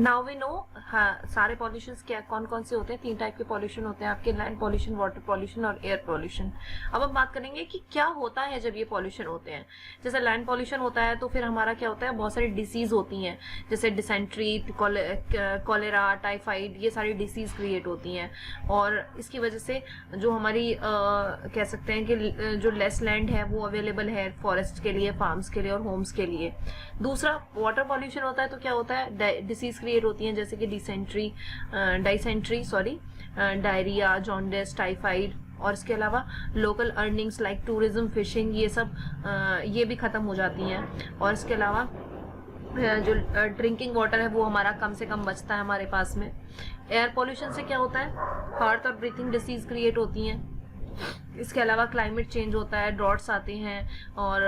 Now we know हाँ सारे pollutions क्या कौन कौन से होते हैं। 3 टाइप के पॉल्यूशन होते हैं आपके, लैंड पॉल्यूशन, वाटर पॉल्यूशन और एयर पॉल्यूशन। अब हम बात करेंगे कि क्या होता है जब ये पॉल्यूशन होते हैं। जैसे लैंड पॉल्यूशन होता है तो फिर हमारा क्या होता है, बहुत सारी डिसीज होती हैं, जैसे डिसेंट्री, कॉलेरा, टाइफाइड, ये सारी डिसीज क्रिएट होती हैं। और इसकी वजह से जो हमारी कह सकते हैं कि जो लेस लैंड है वो अवेलेबल है फॉरेस्ट के लिए, फार्म्स के लिए और होम्स के लिए। दूसरा वाटर पॉल्यूशन होता है तो क्या होता है, डिसीज क्रिएट होती हैं जैसे कि डायरिया, जॉन्डिस, टाइफाइड। और इसके अलावा local earnings like tourism, fishing, ये सब ये भी खत्म हो जाती हैं। और इसके अलावा जो ड्रिंकिंग वाटर है वो हमारा कम से कम बचता है हमारे पास में। एयर पॉल्यूशन से क्या होता है, हार्ट और ब्रीथिंग डिसीज क्रिएट होती हैं। इसके अलावा क्लाइमेट चेंज होता है, ड्रॉट्स आते हैं और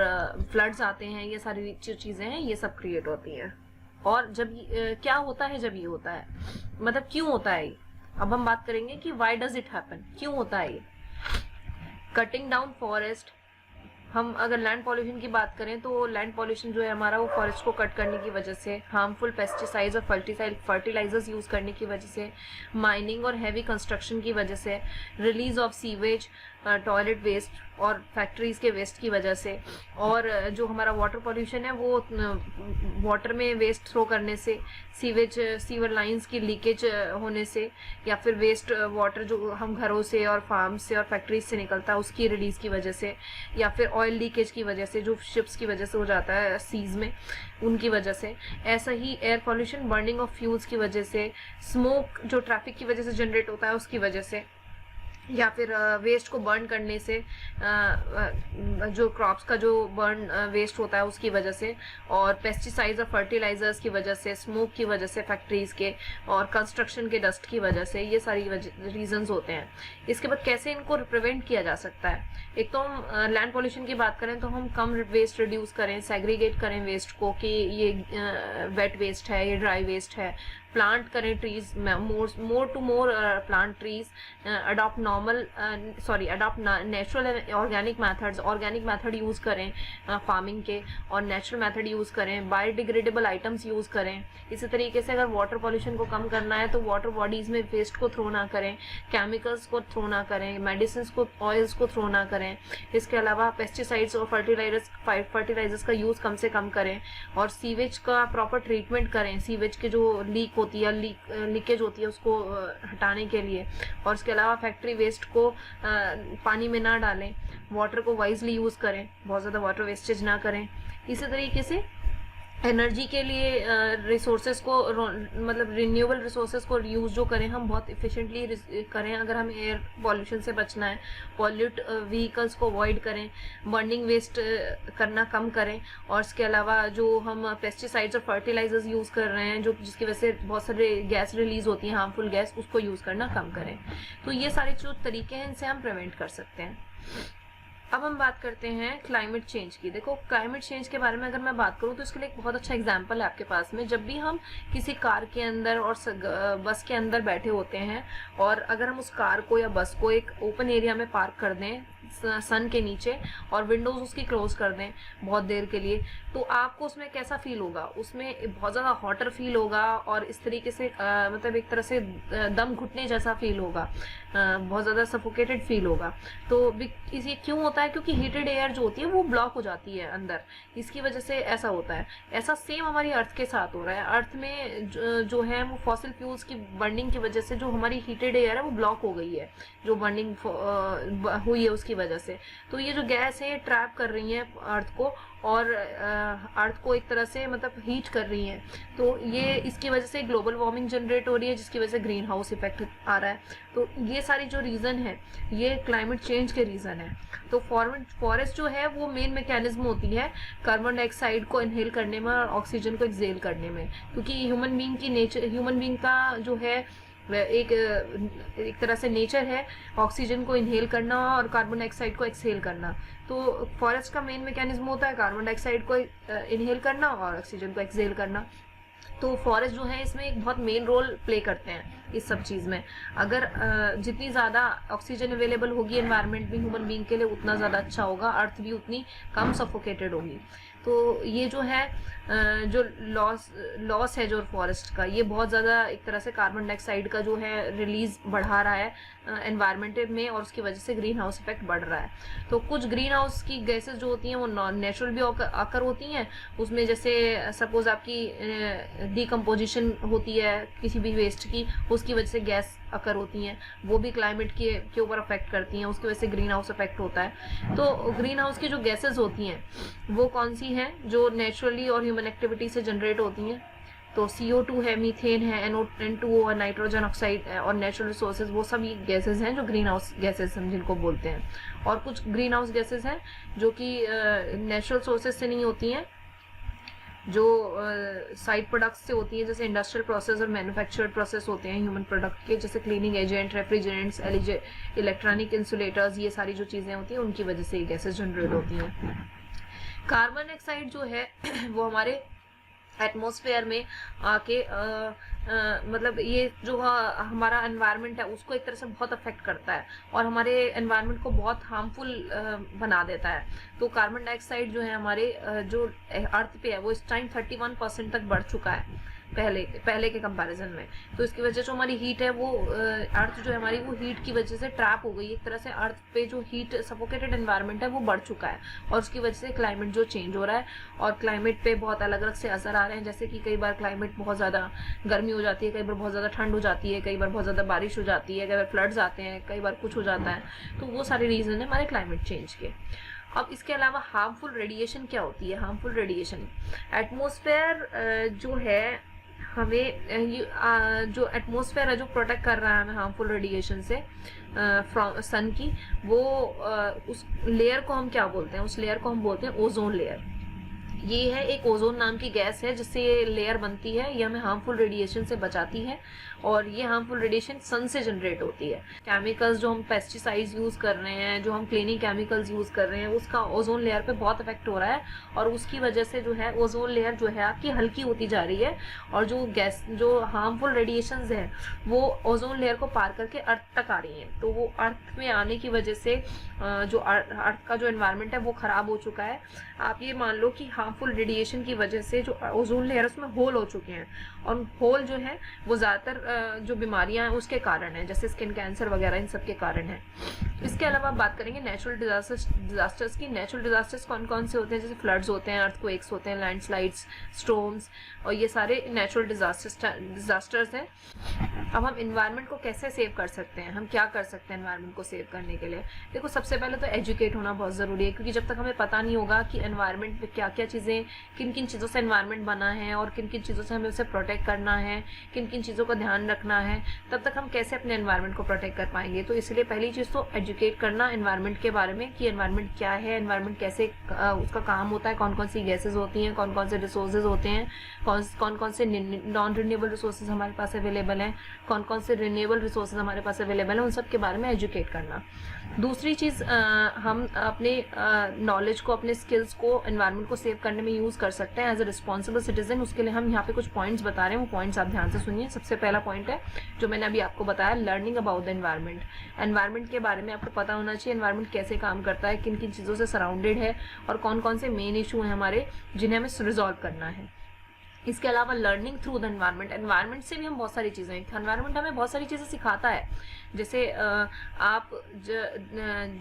फ्लड्स आते हैं, ये सारी चीजें हैं, ये सब क्रिएट होती हैं। और जब क्या होता है जब ये होता है, मतलब क्यों होता है ये। अब हम बात करेंगे कि व्हाई डज इट हैपन, क्यों होता है ये। कटिंग डाउन फॉरेस्ट, हम अगर लैंड पॉल्यूशन की बात करें तो लैंड पॉल्यूशन जो है हमारा वो फॉरेस्ट को कट करने की वजह से, हार्मफुल पेस्टिसाइड्स और फर्टिलाइजर्स यूज करने की वजह से, माइनिंग और हैवी कंस्ट्रक्शन की वजह से, release of sewage, toilet waste और फैक्ट्रीज के वेस्ट की वजह से। और जो हमारा वाटर पॉल्यूशन है वो वाटर में वेस्ट थ्रो करने से, सीवर लाइंस की लीकेज होने से, या फिर वेस्ट वाटर जो हम घरों से और फार्म से और फैक्ट्रीज से निकलता है उसकी रिलीज की वजह से, या फिर ऑयल लीकेज की वजह से जो शिप्स की वजह से हो जाता है सीज में, उनकी वजह से। ऐसा ही air pollution burning of fuels की वजह से, स्मोक जो ट्रैफिक की वजह से जनरेट होता है उसकी वजह से, या फिर वेस्ट को बर्न करने से, जो क्रॉप्स का जो बर्न वेस्ट होता है उसकी वजह से, और पेस्टिसाइड्स और फर्टिलाइजर्स की वजह से, स्मोक की वजह से फैक्ट्रीज के, और कंस्ट्रक्शन के डस्ट की वजह से, ये सारी रीजंस होते हैं। इसके बाद कैसे इनको प्रिवेंट किया जा सकता है। एक तो हम लैंड पॉल्यूशन की बात करें तो हम कम वेस्ट रिड्यूस करें, सेग्रीगेट करें वेस्ट को कि ये वेट वेस्ट है, ये ड्राई वेस्ट है, प्लांट करें trees, more to more plant trees, adopt natural organic method use करें फार्मिंग के, और नेचुरल मेथड यूज करें, बायोडिग्रेडेबल आइटम्स यूज करें। इसी तरीके से अगर वाटर पॉल्यूशन को कम करना है तो वाटर बॉडीज में वेस्ट को थ्रो ना करें, केमिकल्स को थ्रो ना करें, मेडिसिन को, ऑयल्स को थ्रो ना करें। इसके अलावा पेस्टिसाइड्स और फर्टिलाइजर्स का यूज कम से कम करें, और सीवेज का प्रॉपर ट्रीटमेंट करें, सीवेज के जो लीक होती है, लीकेज होती है उसको हटाने के लिए। और इसके अलावा फैक्ट्री वेस्ट को पानी में ना डालें, वाटर को वाइजली यूज करें, बहुत ज्यादा वाटर वेस्टेज ना करें। इसी तरीके से एनर्जी के लिए रिसोर्सेज को, मतलब रिन्यूएबल रिसोर्सेज को यूज जो करें हम बहुत इफिशिएंटली करें। अगर हमें एयर पॉल्यूशन से बचना है, पॉल्यूट व्हीकल्स को अवॉइड करें, बर्निंग वेस्ट करना कम करें। और इसके अलावा जो हम पेस्टिसाइड्स और फर्टिलाइजर्स यूज कर रहे हैं जो जिसकी वजह से बहुत सारे गैस रिलीज होती है, हार्मफुल गैस, उसको यूज करना कम करें। तो ये सारे जो तरीके हैं इनसे हम प्रिवेंट कर सकते हैं। अब हम बात करते हैं क्लाइमेट चेंज की। देखो क्लाइमेट चेंज के बारे में अगर मैं बात करूं तो इसके लिए एक बहुत अच्छा एग्जांपल है आपके पास में। जब भी हम किसी कार के अंदर और बस के अंदर बैठे होते हैं, और अगर हम उस कार को या बस को एक ओपन एरिया में पार्क कर दें सन के नीचे, और विंडोज उसकी क्लोज कर दें बहुत देर के लिए, तो आपको उसमें कैसा फील होगा, उसमें बहुत ज्यादा हॉटर फील होगा, और इस तरीके से मतलब एक तरह से दम घुटने जैसा फील होगा, बहुत ज्यादा सफोकेटेड फील होगा। तो ये क्यों होता है, क्योंकि हीटेड एयर जो होती है वो ब्लॉक हो जाती है अंदर, इसकी वजह से ऐसा होता है। ऐसा सेम हमारी अर्थ के साथ हो रहा है। अर्थ में जो है वो फॉसिल फ्यूल्स की बर्निंग की वजह से जो हमारी हीटेड एयर है वो ब्लॉक हो गई है, जो बर्निंग हुई है उसकी वजह से। तो ये जो गैस है ट्रैप कर रही है अर्थ को, और अर्थ को एक तरह से मतलब हीट कर रही है। तो ये इसकी वजह से ग्लोबल वार्मिंग जनरेट हो रही है, जिसकी वजह से ग्रीन हाउस इफेक्ट आ रहा है। तो ये सारी जो रीजन है ये क्लाइमेट चेंज के रीजन है। तो फॉरेस्ट जो है वो मेन मैकेनिज्म होती है कार्बन डाइऑक्साइड को इनहेल करने में और ऑक्सीजन को एक्सहेल करने में, क्योंकि ह्यूमन बीइंग का जो है एक तरह से नेचर है ऑक्सीजन को इनहेल करना और कार्बन डाइऑक्साइड को एक्सहेल करना। तो फॉरेस्ट का मेन मैकेनिज्म होता है कार्बन डाइऑक्साइड को इनहेल करना और ऑक्सीजन को एक्सहेल करना। तो फॉरेस्ट जो है इसमें एक बहुत मेन रोल प्ले करते हैं इस सब चीज में। अगर जितनी ज्यादा ऑक्सीजन अवेलेबल होगी एनवायरनमेंट में ह्यूमन बीइंग के लिए, उतना ज्यादा अच्छा होगा, अर्थ भी उतनी कम सफोकेटेड होगी। तो ये जो है जो लॉस है जो फॉरेस्ट का, ये बहुत ज़्यादा एक तरह से कार्बन डाइऑक्साइड का जो है रिलीज बढ़ा रहा है एनवायरनमेंट में, और उसकी वजह से ग्रीन हाउस इफेक्ट बढ़ रहा है। तो कुछ ग्रीन हाउस की गैसेस जो होती हैं वो नेचुरल भी आकर होती हैं, उसमें जैसे सपोज आपकी डिकम्पोजिशन होती है किसी भी वेस्ट की, उसकी वजह से गैस अकर होती हैं, वो भी क्लाइमेट के ऊपर अफेक्ट करती हैं, उसकी वजह से ग्रीन हाउस इफेक्ट होता है। तो ग्रीन हाउस की जो गैसेस होती हैं वो कौन सी हैं, जो नेचुरली और ह्यूमन एक्टिविटी से जनरेट होती हैं। तो CO2 है, मीथेन है, NO2 और नाइट्रोजन ऑक्साइड और नेचुरल रिसोर्सेज, वो सब ये गैसेज हैं जो ग्रीन हाउस गैसेज हम जिनको बोलते हैं। और कुछ ग्रीन हाउस गैसेज हैं जो कि नेचुरल सोर्सेज से नहीं होती हैं, जो साइड प्रोडक्ट्स से होती हैं, जैसे इंडस्ट्रियल प्रोसेस और मैन्युफैक्चर्ड प्रोसेस होते हैं ह्यूमन प्रोडक्ट के, जैसे cleaning agent, refrigerants, electronic insulators, ये सारी जो चीज़ें होती हैं उनकी वजह से ये गैसेज जनरेट होती हैं। कार्बन डाइऑक्साइड जो है वो हमारे एटमॉस्फेयर में आके मतलब ये जो हमारा एनवायरनमेंट है उसको एक तरह से बहुत अफेक्ट करता है और हमारे एनवायरनमेंट को बहुत हार्मफुल बना देता है। तो कार्बन डाइऑक्साइड जो है हमारे जो अर्थ पे है वो इस टाइम 31% तक बढ़ चुका है पहले के कंपैरिजन में। तो इसकी वजह जो हमारी हीट है वो अर्थ जो है हमारी वो हीट की वजह से ट्रैप हो गई, एक तरह से अर्थ पे जो हीट सफोकेटेड एनवायरनमेंट है वो बढ़ चुका है, और उसकी वजह से क्लाइमेट जो चेंज हो रहा है और क्लाइमेट पे बहुत अलग अलग से असर आ रहे हैं। जैसे कि कई बार क्लाइमेट बहुत ज़्यादा गर्मी हो जाती है, कई बार बहुत ज़्यादा ठंड हो जाती है, कई बार बहुत ज़्यादा बारिश हो जाती है, कई बार फ्लड्स आते हैं, कई बार कुछ हो जाता है। तो वो सारे रीज़न है हमारे क्लाइमेट चेंज के। अब इसके अलावा हार्मफुल रेडिएशन क्या होती है? हार्मफुल रेडिएशन, एटमॉस्फेयर जो है हमें जो एटमॉस्फेयर है जो प्रोटेक्ट कर रहा है हमें हार्मफुल रेडिएशन से फ्रॉम सन की, वो उस लेयर को हम क्या बोलते हैं? उस लेयर को हम बोलते हैं ओजोन लेयर। ये है एक ओजोन नाम की गैस है जिससे ये लेयर बनती है, ये हमें हार्मफुल रेडिएशन से बचाती है, और ये हार्मफुल रेडिएशन सन से जनरेट होती है। केमिकल्स जो हम पेस्टिसाइड्स यूज कर रहे हैं, जो हम क्लीनिंग केमिकल्स यूज कर रहे हैं, उसका ओजोन लेयर पे बहुत इफेक्ट हो रहा है, और उसकी वजह से जो है ओजोन लेयर जो है आपकी हल्की होती जा रही है, और जो हार्मफुल रेडिएशंस है वो ओजोन लेयर को पार करके अर्थ तक आ रही है। तो वो अर्थ में आने की वजह से जो अर्थ का जो एनवायरनमेंट है वो खराब हो चुका है। आप ये मान लो कि हार्मफुल रेडिएशन की वजह से जो ओजोन लेयर उसमें होल हो चुके हैं, और होल जो है वो ज़्यादातर जो बीमारियां हैं उसके कारण है, जैसे स्किन कैंसर वगैरह, इन सब के कारण है। इसके अलावा बात करेंगे नेचुरल डिजास्टर्स की। नेचुरल डिजास्टर्स कौन कौन से होते हैं? जैसे फ्लड्स होते हैं, अर्थक्वेक्स होते हैं, लैंडस्लाइड्स, स्टॉर्म्स, और ये सारे नेचुरल डिजास्टर्स हैं। अब हम एनवायरनमेंट को कैसे सेव कर सकते हैं? हम क्या कर सकते हैं एनवायरनमेंट को सेव करने के लिए? देखो, सबसे पहले तो एजुकेट होना बहुत ज़रूरी है, क्योंकि जब तक हमें पता नहीं होगा कि एनवायरनमेंट में क्या क्या चीज़ें, किन किन चीज़ों से एनवायरनमेंट बना है और किन किन चीज़ों से हमें उसे प्रोटेक्ट करना है, किन किन चीज़ों का ध्यान रखना है, तब तक हम कैसे अपने एनवायरनमेंट को प्रोटेक्ट कर पाएंगे। तो इसलिए पहली चीज़ तो एजुकेट करना एनवायरनमेंट के बारे में कि एनवायरनमेंट क्या है, एनवायरनमेंट कैसे उसका काम होता है, कौन कौन सी गैसेज होती हैं, कौन कौन से रिसोर्सेज होते हैं, कौन कौन से नॉन रिन्यूएबल रिसोर्सेज हमारे पास अवेलेबल हैं, कौन कौन से रिन्यूएबल रिसोर्सेज हमारे पास अवेलेबल हैं, उन सब के बारे में एजुकेट करना। दूसरी चीज़, हम अपने नॉलेज को, अपने स्किल्स को एनवायरनमेंट को सेव करने में यूज़ कर सकते हैं एज अ रिस्पॉन्सिबल सिटीजन। उसके लिए हम यहाँ पे कुछ पॉइंट्स बता रहे हैं, वो पॉइंट्स आप ध्यान से सुनिए। सबसे पहला पॉइंट है जो मैंने अभी आपको बताया, learning about the environment. Environment के बारे में आपको पता होना चाहिए, एनवायरनमेंट कैसे काम करता है, किन किन चीज़ों से सराउंडेड है, और कौन कौन से मेन इशू हैं हमारे जिन्हें हमें रिजॉल्व करना है। इसके अलावा learning through the environment, environment से भी हम बहुत सारी चीज़ें, एनवायरनमेंट हमें बहुत सारी चीज़ें सिखाता है। जैसे आप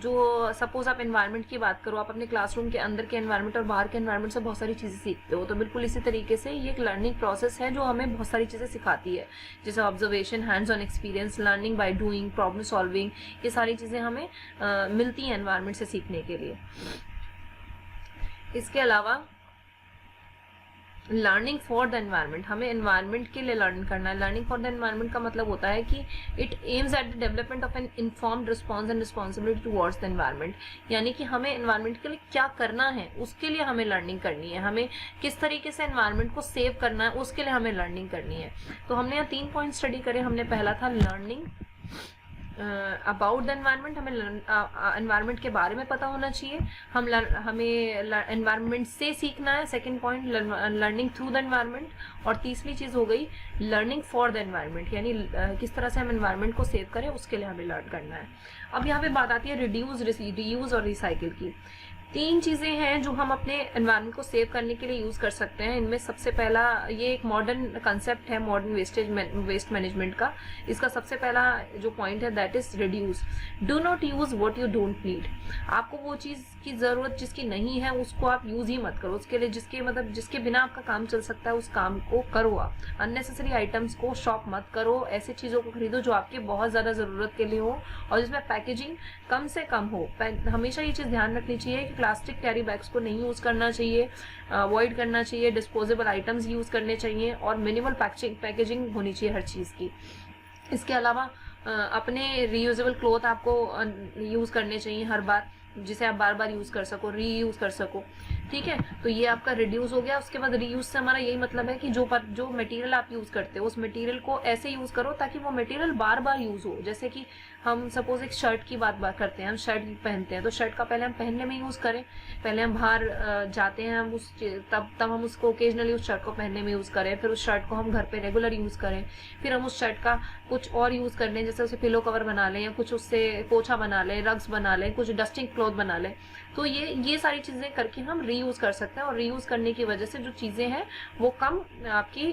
जो सपोज आप एनवायरनमेंट की बात करो, आप अपने क्लासरूम के अंदर के एनवायरनमेंट और बाहर के एनवायरनमेंट से बहुत सारी चीज़ें सीखते हो, तो बिल्कुल इसी तरीके से ये एक लर्निंग प्रोसेस है जो हमें बहुत सारी चीज़ें सिखाती है, जैसे observation, hands on experience, learning by doing, problem solving, ये सारी चीज़ें हमें मिलती हैं एनवायरनमेंट से सीखने के लिए। इसके अलावा लर्निंग फॉर द एनवायरनमेंट, हमें एनवायरनमेंट के लिए लर्न करना है। लर्निंग फॉर द एनवायरनमेंट का मतलब होता है कि it aims at the development of N informed response and responsibility towards the environment, यानी कि हमें एनवायरनमेंट के लिए क्या करना है उसके लिए हमें लर्निंग करनी है, हमें किस तरीके से एनवायरनमेंट को सेव करना है उसके लिए हमें लर्निंग करनी है। तो हमने यहाँ 3 पॉइंट स्टडी करे। हमने पहला था लर्निंग अबाउट द एनवायरनमेंट, हमें एनवायरनमेंट के बारे में पता होना चाहिए, हमें एनवायरनमेंट से सीखना है। Second point learning through the environment, और तीसरी चीज़ हो गई लर्निंग फॉर द एनवायरनमेंट, यानी किस तरह से हम एनवायरनमेंट को सेव करें उसके लिए हमें लर्न करना है। अब यहाँ पे बात आती है रिड्यूस, रीयूज और रिसाइकिल की। 3 चीजें हैं जो हम अपने एनवायरनमेंट को सेव करने के लिए यूज कर सकते हैं। इनमें सबसे पहला, ये एक मॉडर्न कंसेप्ट है मॉडर्न वेस्ट मैनेजमेंट का। इसका सबसे पहला जो पॉइंट है that is reduce. Do not use what you don't need. आपको वो चीज की जरूरत जिसकी नहीं है उसको आप यूज ही मत करो। उसके लिए जिसके बिना आपका काम चल सकता है उस काम को करो। आप अननेसेसरी आइटम्स को शॉप मत करो। ऐसी चीजों को खरीदो जो आपके बहुत ज्यादा जरूरत के लिए हो और जिसमें पैकेजिंग कम से कम हो। हमेशा ये चीज ध्यान रखनी चाहिए कि प्लास्टिक कैरी बैग्स को नहीं यूज करना चाहिए, अवॉइड करना चाहिए। डिस्पोजेबल आइटम्स यूज करने चाहिए और मिनिमल पैकेजिंग होनी चाहिए हर चीज की। इसके अलावा अपने रीयूजेबल क्लॉथ आपको यूज करने चाहिए हर बार, जिसे आप बार बार यूज कर सको, रीयूज कर सको। ठीक है, तो ये आपका रिड्यूस हो गया। उसके बाद रीयूज से हमारा यही मतलब है कि जो मटेरियल आप यूज करते हो उस मटेरियल को ऐसे यूज करो ताकि वो मटेरियल बार बार यूज हो। जैसे कि हम सपोज एक शर्ट की बात करते हैं, हम शर्ट पहनते हैं तो शर्ट का पहले हम पहनने में यूज करें, पहले हम बाहर जाते हैं हम तब हम उसको ओकेजनली उस शर्ट को पहनने में यूज करें, फिर उस शर्ट को हम घर पे रेगुलर यूज करें, फिर हम उस शर्ट का कुछ और यूज कर लें, जैसे उसे पिलो कवर बना लें या कुछ उससे पोछा बना लें, रग्स बना लें, कुछ डस्टिंग क्लॉथ बना लें। तो ये सारी चीजें करके हम रीयूज कर सकते हैं और रीयूज करने की वजह से जो चीजें हैं वो कम आपकी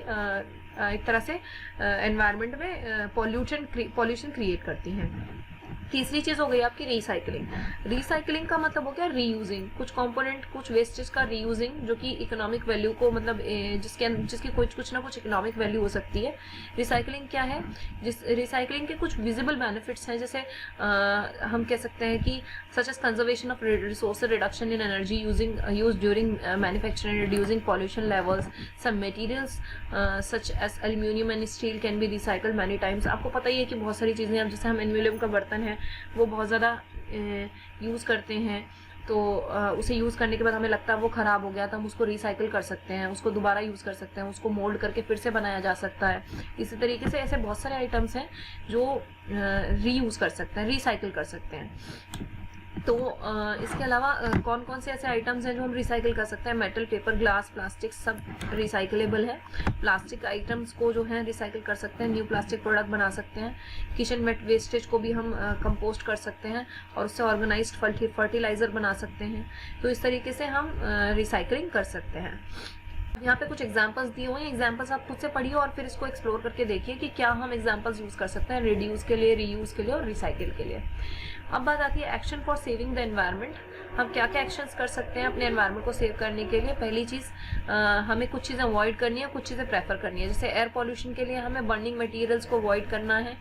एक तरह से एनवायरनमेंट में पॉल्यूशन क्रिएट करती हैं। तीसरी चीज हो गई आपकी रिसाइकलिंग। रिसाइकलिंग का मतलब हो गया रीयूजिंग, कुछ कंपोनेंट, कुछ वेस्टेज का रीयूजिंग जो कि इकोनॉमिक वैल्यू को मतलब जिसकी कुछ ना कुछ इकोनॉमिक वैल्यू हो सकती है। रिसाइकलिंग क्या है? रिसाइकलिंग के कुछ विजिबल बेनिफिट्स हैं, जैसे हम कह सकते हैं कि such as conservation of resource, reduction in energy use during manufacturing, reducing pollution levels. Some materials such as aluminium and steel can be recycled many times. आपको पता ही है कि बहुत सारी चीजें, अब जैसे हम एल्यूमिनियम का बर्तन है वो बहुत ज़्यादा यूज़ करते हैं, तो उसे यूज़ करने के बाद हमें लगता है वो ख़राब हो गया, तो हम उसको रिसाइकिल कर सकते हैं, उसको दोबारा यूज़ कर सकते हैं, उसको मोल्ड करके फिर से बनाया जा सकता है। इसी तरीके से ऐसे बहुत सारे आइटम्स हैं जो रीयूज़ कर सकते हैं, रिसाइकिल कर सकते हैं। तो इसके अलावा कौन कौन से ऐसे आइटम्स हैं जो हम रिसाइकिल कर सकते हैं? मेटल, पेपर, ग्लास, प्लास्टिक सब रिसाइकिलेबल है। प्लास्टिक आइटम्स को जो है रिसाइकिल कर सकते हैं, न्यू प्लास्टिक प्रोडक्ट बना सकते हैं। किचन वेट वेस्टेज को भी हम कंपोस्ट कर सकते हैं और उससे ऑर्गेनाइज्ड फर्टिलाइजर बना सकते हैं। तो इस तरीके से हम रिसाइकलिंग कर सकते हैं। यहाँ पे कुछ एग्जांपल्स दिए हुए हैं, एग्जांपल्स आप खुद से पढ़िए और फिर इसको एक्सप्लोर करके देखिए कि क्या हम एग्जांपल्स यूज कर सकते हैं रिड्यूस के लिए, रीयूज के लिए और रिसाइकिल के लिए। अब बात आती है action for saving the environment. हम क्या क्या एक्शंस कर सकते हैं अपने एनवायरनमेंट को सेव करने के लिए? पहली चीज़, हमें कुछ चीज़ें अवॉइड करनी है, कुछ चीज़ें प्रेफर करनी है। जैसे एयर पॉल्यूशन के लिए हमें बर्निंग मटेरियल्स को अवॉइड करना है,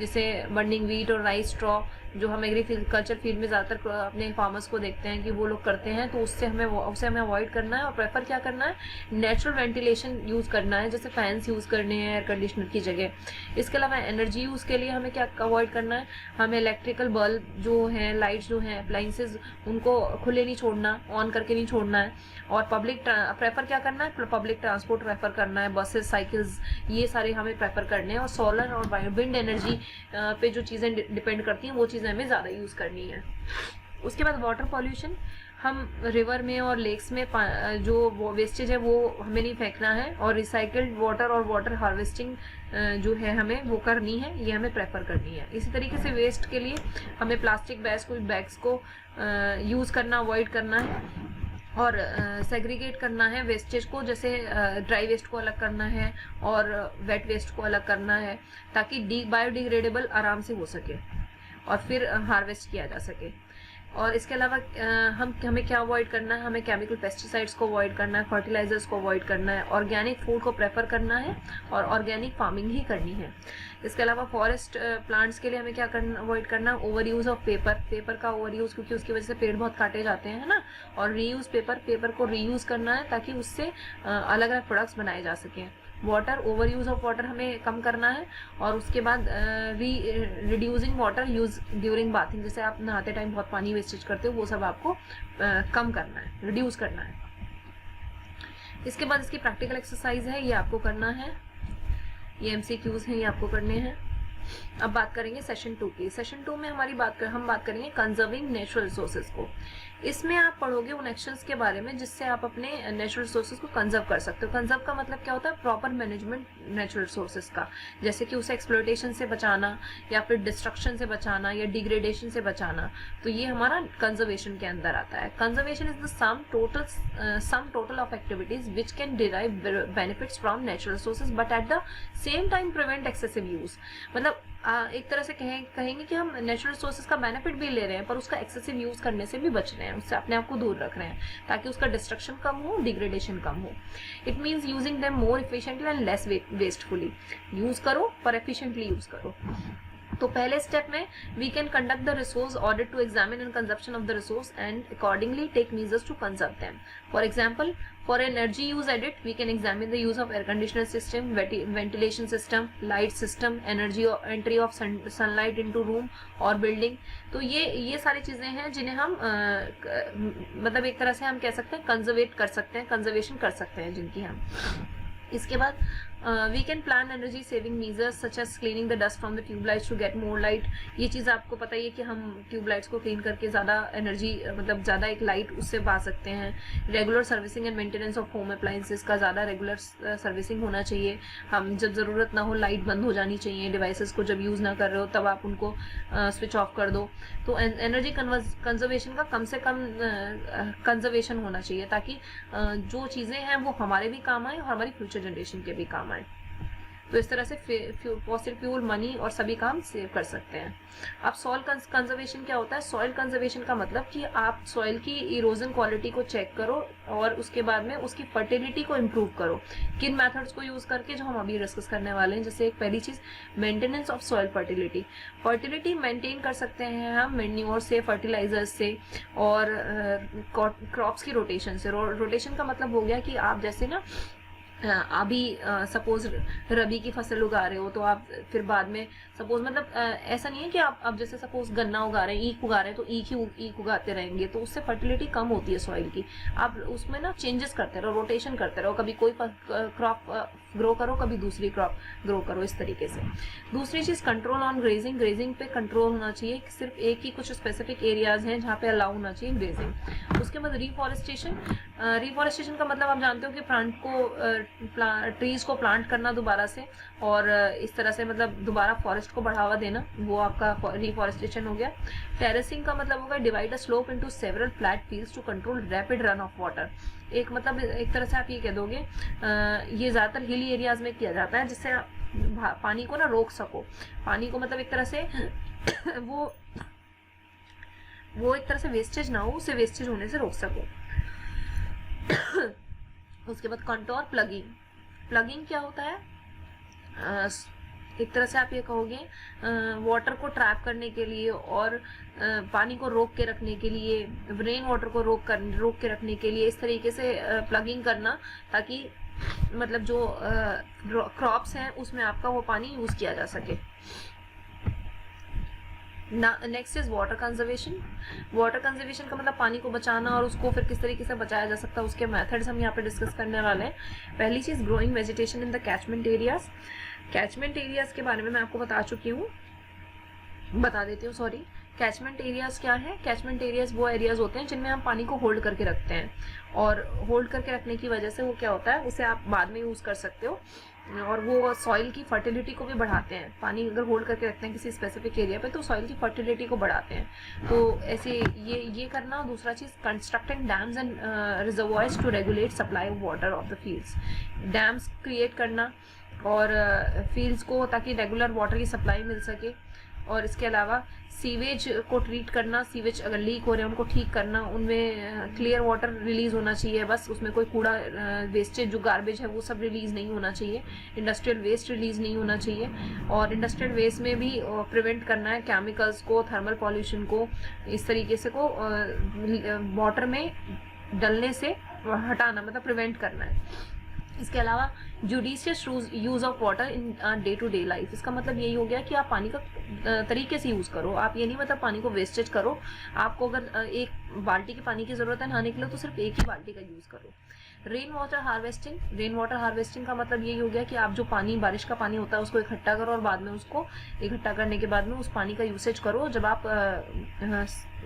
जैसे बर्निंग व्हीट और राइस स्ट्रॉ, जो हम एग्रीकल्चर फील्ड में ज़्यादातर अपने फार्मर्स को देखते हैं कि वो लोग करते हैं, तो उसे हमें अवॉइड करना है। और प्रेफर क्या करना है? नेचुरल वेंटिलेशन यूज़ करना है, जैसे फैंस यूज़ करने हैं एयर कंडीशनर की जगह। इसके अलावा एनर्जी यूज़ के लिए हमें क्या अवॉइड करना है? हमें इलेक्ट्रिकल बल्ब जो हैं, लाइट्स जो हैं, अप्लाइंसेज, उनको खुले नहीं छोड़ना, ऑन करके नहीं छोड़ना है। और पब्लिक प्रेफर क्या करना है? पब्लिक ट्रांसपोर्ट प्रेफर करना है, बसेस, साइकिल्स, ये सारे हमें प्रेफर करने हैं। और सोलर और विंड एनर्जी पे जो चीज़ें डिपेंड करती हैं वो चीज़ें हमें ज़्यादा यूज़ करनी है। उसके बाद वाटर पॉल्यूशन, हम रिवर में और लेक्स में जो वेस्टेज है वो हमें नहीं फेंकना है, और रिसाइकल्ड वाटर और वाटर हार्वेस्टिंग जो है हमें वो करनी है, ये हमें प्रेफर करनी है। इसी तरीके से वेस्ट के लिए हमें प्लास्टिक बैग्स को यूज़ करना अवॉइड करना है और सेग्रीगेट करना है वेस्टेज को, जैसे ड्राई वेस्ट को अलग करना है और वेट वेस्ट को अलग करना है, ताकि बायोडिग्रेडेबल आराम से हो सके और फिर हार्वेस्ट किया जा सके। और इसके अलावा हमें क्या अवॉइड करना है? हमें केमिकल पेस्टिसाइड्स को अवॉइड करना है, फर्टिलाइजर्स को अवॉइड करना है, ऑर्गेनिक फूड को प्रेफर करना है और ऑर्गेनिक फार्मिंग ही करनी है। इसके अलावा फॉरेस्ट प्लांट्स के लिए हमें क्या अवॉइड करना? ओवर यूज ऑफ पेपर का ओवर यूज, क्योंकि उसकी वजह से पेड़ बहुत काटे जाते हैं, है ना। और रीयूज पेपर को रीयूज करना है ताकि उससे अलग अलग प्रोडक्ट्स बनाए जा सकें। Water, over use of water हमें कम करना है। और उसके बाद reducing water use during bathing, जैसे आप नहाते टाइम बहुत पानी वेस्टेज करते हो, वो सब आपको कम करना है, रिड्यूस करना है। इसके बाद इसकी प्रैक्टिकल एक्सरसाइज है, ये आपको करना है। ये MCQs हैं, ये आपको करने हैं। अब बात करेंगे सेशन 2 की। सेशन 2 में हम बात करेंगे कंजर्विंग नेचुरल रिसोर्सेज को। इसमें आप पढ़ोगे उन एक्शंस के बारे में जिससे आप अपने नेचुरल रिसोर्सेज को कंजर्व कर सकते हो। कंजर्व का मतलब क्या होता है? प्रॉपर मैनेजमेंट नेचुरल रिसोर्सेज का, जैसे कि उसे एक्सप्लॉयटेशन से बचाना या फिर डिस्ट्रक्शन से बचाना या डिग्रेडेशन से बचाना, तो ये हमारा कंजर्वेशन के अंदर आता है। Conservation is the sum total of activities which can derive benefits from natural resources but at the same time prevent excessive use. मतलब एक तरह से कहेंगे कि हम नेचुरल रिसोर्सेज का बेनिफिट भी ले रहे हैं पर उसका एक्सेसिव यूज करने से भी बच रहे हैं, उससे अपने आप को दूर रख रहे हैं ताकि उसका डिस्ट्रक्शन कम हो, डिग्रेडेशन कम हो। It means using them more efficiently and less wastefully. Use करो पर एफिशिएंटली यूज करो। तो पहले स्टेप में we can conduct the resource audit to examine and consumption of the resource and accordingly take measures to conserve them. For example, for energy use audit we can examine the use of air conditioner system, ventilation system, light system, energy entry of sunlight into room और building. तो ये सारी चीजें हैं जिन्हें हम मतलब एक तरह से हम कह सकते हैं कंजर्वेट कर सकते हैं, कंजर्वेशन कर सकते हैं जिनकी हम। इसके बाद we can plan energy saving measures such as cleaning the dust from the tubelights to get more light. ये चीज़ आपको पता ही है कि हम ट्यूबलाइट्स को क्लीन करके ज़्यादा एनर्जी मतलब ज़्यादा एक लाइट उससे पा सकते हैं। Regular servicing and maintenance of home appliances का ज़्यादा रेगुलर सर्विसिंग होना चाहिए। हम जब ज़रूरत ना हो लाइट बंद हो जानी चाहिए, डिवाइसेस को जब यूज़ ना कर रहे हो तब आप उनको स्विच ऑफ कर दो। तो एनर्जी कंजर्वेशन का कम से कम कंजर्वेशन होना चाहिए ताकि जो चीज़ें हैं वो हमारे भी काम आए और हमारी फ्यूचर जनरेशन के भी काम आए। तो इस तरह से फॉसिल फ्यूल, मनी और सभी काम सेव कर सकते हैं। अब सॉइल कंजर्वेशन क्या होता है? सॉइल कंजर्वेशन का मतलब कि आप सॉइल की इरोजन क्वालिटी को चेक करो और उसके बाद में उसकी फर्टिलिटी को इम्प्रूव करो। किन मेथड्स को यूज करके, जो हम अभी डिस्कस करने वाले हैं। जैसे एक पहली चीज maintenance of soil fertility. Fertility maintain कर सकते हैं हम मैन्योर से, फर्टिलाइजर्स से और क्रॉप्स की रोटेशन से। रोटेशन का मतलब हो गया कि आप जैसे ना अभी सपोज रबी की फसल उगा रहे हो तो आप फिर बाद में सपोज मतलब ऐसा नहीं है कि आप अब जैसे सपोज गन्ना उगा रहे हैं, ईख उगा रहे हैं तो ईख उगाते रहेंगे तो उससे फर्टिलिटी कम होती है सॉइल की। आप उसमें ना चेंजेस करते रहो, रोटेशन करते रहो, कभी कोई क्रॉप ग्रो करो, कभी दूसरी क्रॉप ग्रो करो, इस तरीके से। दूसरी चीज कंट्रोल ऑन ग्रेजिंग। ग्रेजिंग पे कंट्रोल होना चाहिए, सिर्फ एक ही कुछ स्पेसिफिक एरियाज हैं जहाँ पे अलाउ होना चाहिए ग्रेजिंग। उसके बाद रिफॉरेस्टेशन। रिफॉरेस्टेशन का मतलब आप जानते हो कि ट्रीज को प्लांट करना दोबारा से और इस तरह से मतलब दोबारा फॉरेस्ट को बढ़ावा देना, वो आपका रिफॉरेस्टेशन हो गया। टेरेसिंग का मतलब होगा divide a slope into several flat fields to control rapid run off water. एक मतलब एक तरह से आप ये कह दोगे ये ज्यादातर हिली एरियाज में किया जाता है जिससे आप पानी को ना रोक सको। पानी को मतलब एक तरह से वो एक तरह से वेस्टेज ना हो, उसे वेस्टेज होने से रोक सको। उसके बाद कंटोर प्लगिंग। प्लगिंग क्या होता है? एक तरह से आप ये कहोगे वाटर को ट्रैप करने के लिए और पानी को रोक के रखने के लिए, रेन वाटर को रोक के रखने के लिए इस तरीके से प्लगिंग करना ताकि मतलब जो क्रॉप्स हैं उसमें आपका वो पानी यूज किया जा सके। Next is water conservation. Water conservation का मतलब पानी को बचाना और उसको फिर किस तरीके से बचाया जा सकता है उसके मेथड्स हम यहाँ पे डिस्कस करने वाले हैं। पहली चीज growing vegetation in the catchment areas. Catchment areas के बारे में मैं आपको बता देती हूँ सॉरी। कैचमेंट एरियाज क्या है? कैचमेंट एरियाज वो एरियाज होते हैं जिनमें हम पानी को होल्ड करके रखते हैं और होल्ड करके रखने की वजह से वो क्या होता है, उसे आप बाद में यूज कर सकते हो और वो सॉइल की फर्टिलिटी को भी बढ़ाते हैं। पानी अगर होल्ड करके रखते हैं किसी स्पेसिफिक एरिया पे तो सॉइल की फर्टिलिटी को बढ़ाते हैं। तो ऐसे ये करना। दूसरा चीज constructing dams and reservoirs to regulate supply of water of the fields. Dams create करना और फील्ड्स को ताकि रेगुलर वाटर की सप्लाई मिल सके। और इसके अलावा सीवेज को ट्रीट करना, सीवेज अगर लीक हो रहे हैं उनको ठीक करना, उनमें क्लियर वाटर रिलीज होना चाहिए, बस उसमें कोई कूड़ा वेस्टेज जो गार्बेज है वो सब रिलीज नहीं होना चाहिए, इंडस्ट्रियल वेस्ट रिलीज नहीं होना चाहिए। और इंडस्ट्रियल वेस्ट में भी प्रिवेंट करना है केमिकल्स को, थर्मल पॉल्यूशन को, इस तरीके से को वाटर में डलने से हटाना मतलब प्रिवेंट करना है। इसके अलावा judicious use of water in day to day life. इसका मतलब यही हो गया कि आप पानी का तरीके से यूज करो। आप ये नहीं मतलब पानी को वेस्टेज करो। आपको अगर एक बाल्टी के पानी की जरूरत है नहाने के लिए तो सिर्फ एक ही बाल्टी का यूज करो। रेन वाटर हार्वेस्टिंग का मतलब यही हो गया कि आप जो पानी, बारिश का पानी होता है, उसको इकट्ठा करो और बाद में उसको इकट्ठा करने के बाद में उस पानी का यूसेज करो जब आप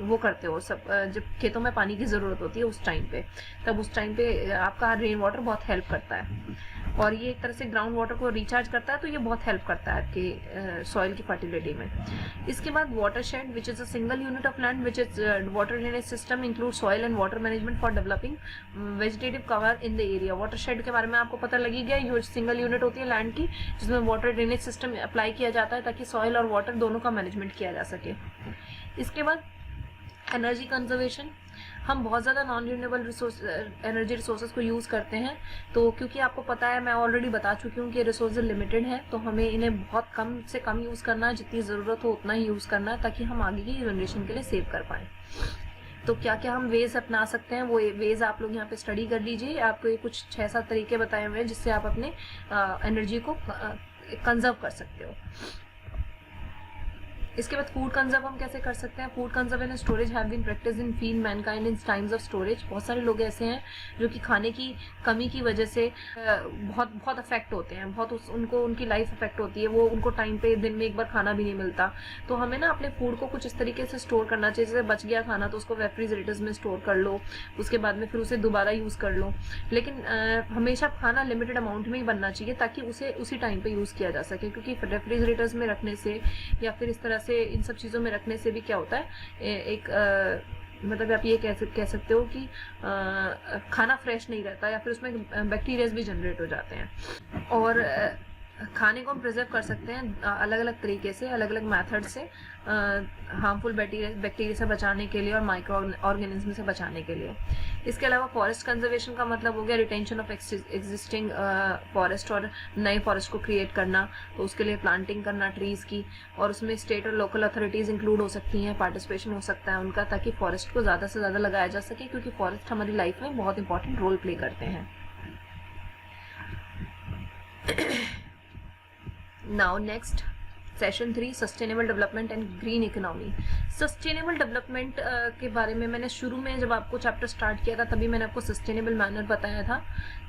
वो करते हो, सब जब खेतों में पानी की जरूरत होती है उस टाइम पे, तब उस टाइम पे आपका रेन वाटर बहुत हेल्प करता है और ये एक तरह से ग्राउंड वाटर को रिचार्ज करता है, तो ये बहुत हेल्प करता है आपके सॉइल की फर्टिलिटी में। इसके बाद watershed which is a single unit of land which is water drainage system include soil and water management for developing vegetative cover in the area. Watershed के बारे में आपको पता लगी गया, ये सिंगल यूनिट होती है लैंड की जिसमें वाटर ड्रेनेज सिस्टम अप्लाई किया जाता है ताकि सॉइल और वाटर दोनों का मैनेजमेंट किया जा सके। इसके बाद एनर्जी कंजर्वेशन। हम बहुत ज़्यादा नॉन रिन्यूएबल एनर्जी रिसोर्सेज को यूज़ करते हैं, तो क्योंकि आपको पता है, मैं ऑलरेडी बता चुकी हूँ कि रिसोर्सेज लिमिटेड है, तो हमें इन्हें बहुत कम से कम यूज़ करना है, जितनी ज़रूरत हो उतना ही यूज़ करना है ताकि हम आगे की जनरेशन के लिए सेव कर पाएँ। तो क्या क्या हम वेज अपना सकते हैं, वो वेज आप लोग यहाँ पे स्टडी कर लीजिए। आपको ये कुछ 6-7 तरीके बताए हुए हैं जिससे आप अपने एनर्जी को कंजर्व कर सकते हो। इसके बाद फूड कंजर्व हम कैसे कर सकते हैं। Food conserve and storage have been practice in feed mankind in times of storage. बहुत सारे लोग ऐसे हैं जो कि खाने की कमी की वजह से बहुत अफेक्ट होते हैं, उनको उनकी लाइफ अफेक्ट होती है, वो उनको टाइम पे दिन में एक बार खाना भी नहीं मिलता। तो हमें ना अपने फूड को कुछ इस तरीके से स्टोर करना चाहिए, जैसे बच गया खाना तो उसको रेफ्रिजरेटर्स में स्टोर कर लो, उसके बाद में फिर उसे दोबारा यूज़ कर लो। लेकिन हमेशा खाना लिमिटेड अमाउंट में ही बनना चाहिए ताकि उसे उसी टाइम पे यूज़ किया जा सके, क्योंकि रेफ्रिजरेटर्स में रखने से या फिर इस तरह से इन सब चीज़ों में रखने से भी क्या होता है, एक मतलब आप ये कह सकते हो कि खाना फ्रेश नहीं रहता या फिर उसमें बैक्टीरियाज भी जनरेट हो जाते हैं। और खाने को हम प्रिजर्व कर सकते हैं अलग अलग तरीके से, अलग अलग मेथड से, हार्मफुल बैक्टीरिया से बचाने के लिए और माइक्रो ऑर्गेनिज्म से बचाने के लिए। इसके अलावा फॉरेस्ट कंजर्वेशन का मतलब हो गया रिटेंशन ऑफ एग्जिस्टिंग फॉरेस्ट और नए फॉरेस्ट को क्रिएट करना, तो उसके लिए प्लांटिंग करना ट्रीज़ की, और उसमें स्टेट और लोकल अथॉरिटीज़ इंक्लूड हो सकती हैं, पार्टिसिपेशन हो सकता है उनका, ताकि फॉरेस्ट को ज़्यादा से ज़्यादा लगाया जा सके, क्योंकि फॉरेस्ट हमारी लाइफ में बहुत इंपॉर्टेंट रोल प्ले करते हैं। Now next session 3 sustainable development and green economy. Sustainable development के बारे में मैंने शुरू में जब आपको चैप्टर स्टार्ट किया था तभी मैंने आपको सस्टेनेबल मैनर बताया था,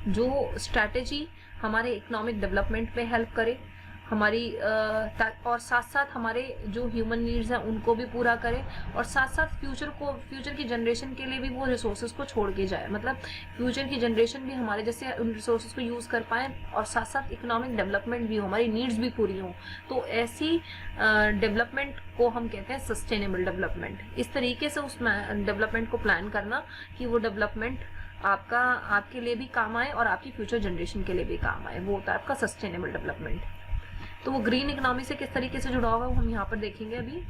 जो स्ट्रैटेजी हमारे इकोनॉमिक डेवलपमेंट पे हेल्प करे, हमारी और साथ साथ हमारे जो ह्यूमन नीड्स हैं उनको भी पूरा करे, और साथ साथ फ्यूचर की जनरेशन के लिए भी वो रिसोर्सेज को छोड़ के जाए, मतलब फ्यूचर की जनरेशन भी हमारे जैसे उन रिसोर्सेज को यूज़ कर पाए और साथ साथ इकोनॉमिक डेवलपमेंट भी हो, हमारी नीड्स भी पूरी हों। तो ऐसी डेवलपमेंट को हम कहते हैं सस्टेनेबल डेवलपमेंट। इस तरीके से उस डेवलपमेंट को प्लान करना कि वो डेवलपमेंट आपके लिए भी काम आए और आपकी फ्यूचर जनरेशन के लिए भी काम आए, वो होता है आपका सस्टेनेबल डेवलपमेंट। तो वो ग्रीन इकोनॉमी से किस तरीके से जुड़ा हुआ है वो हम यहाँ पर देखेंगे अभी।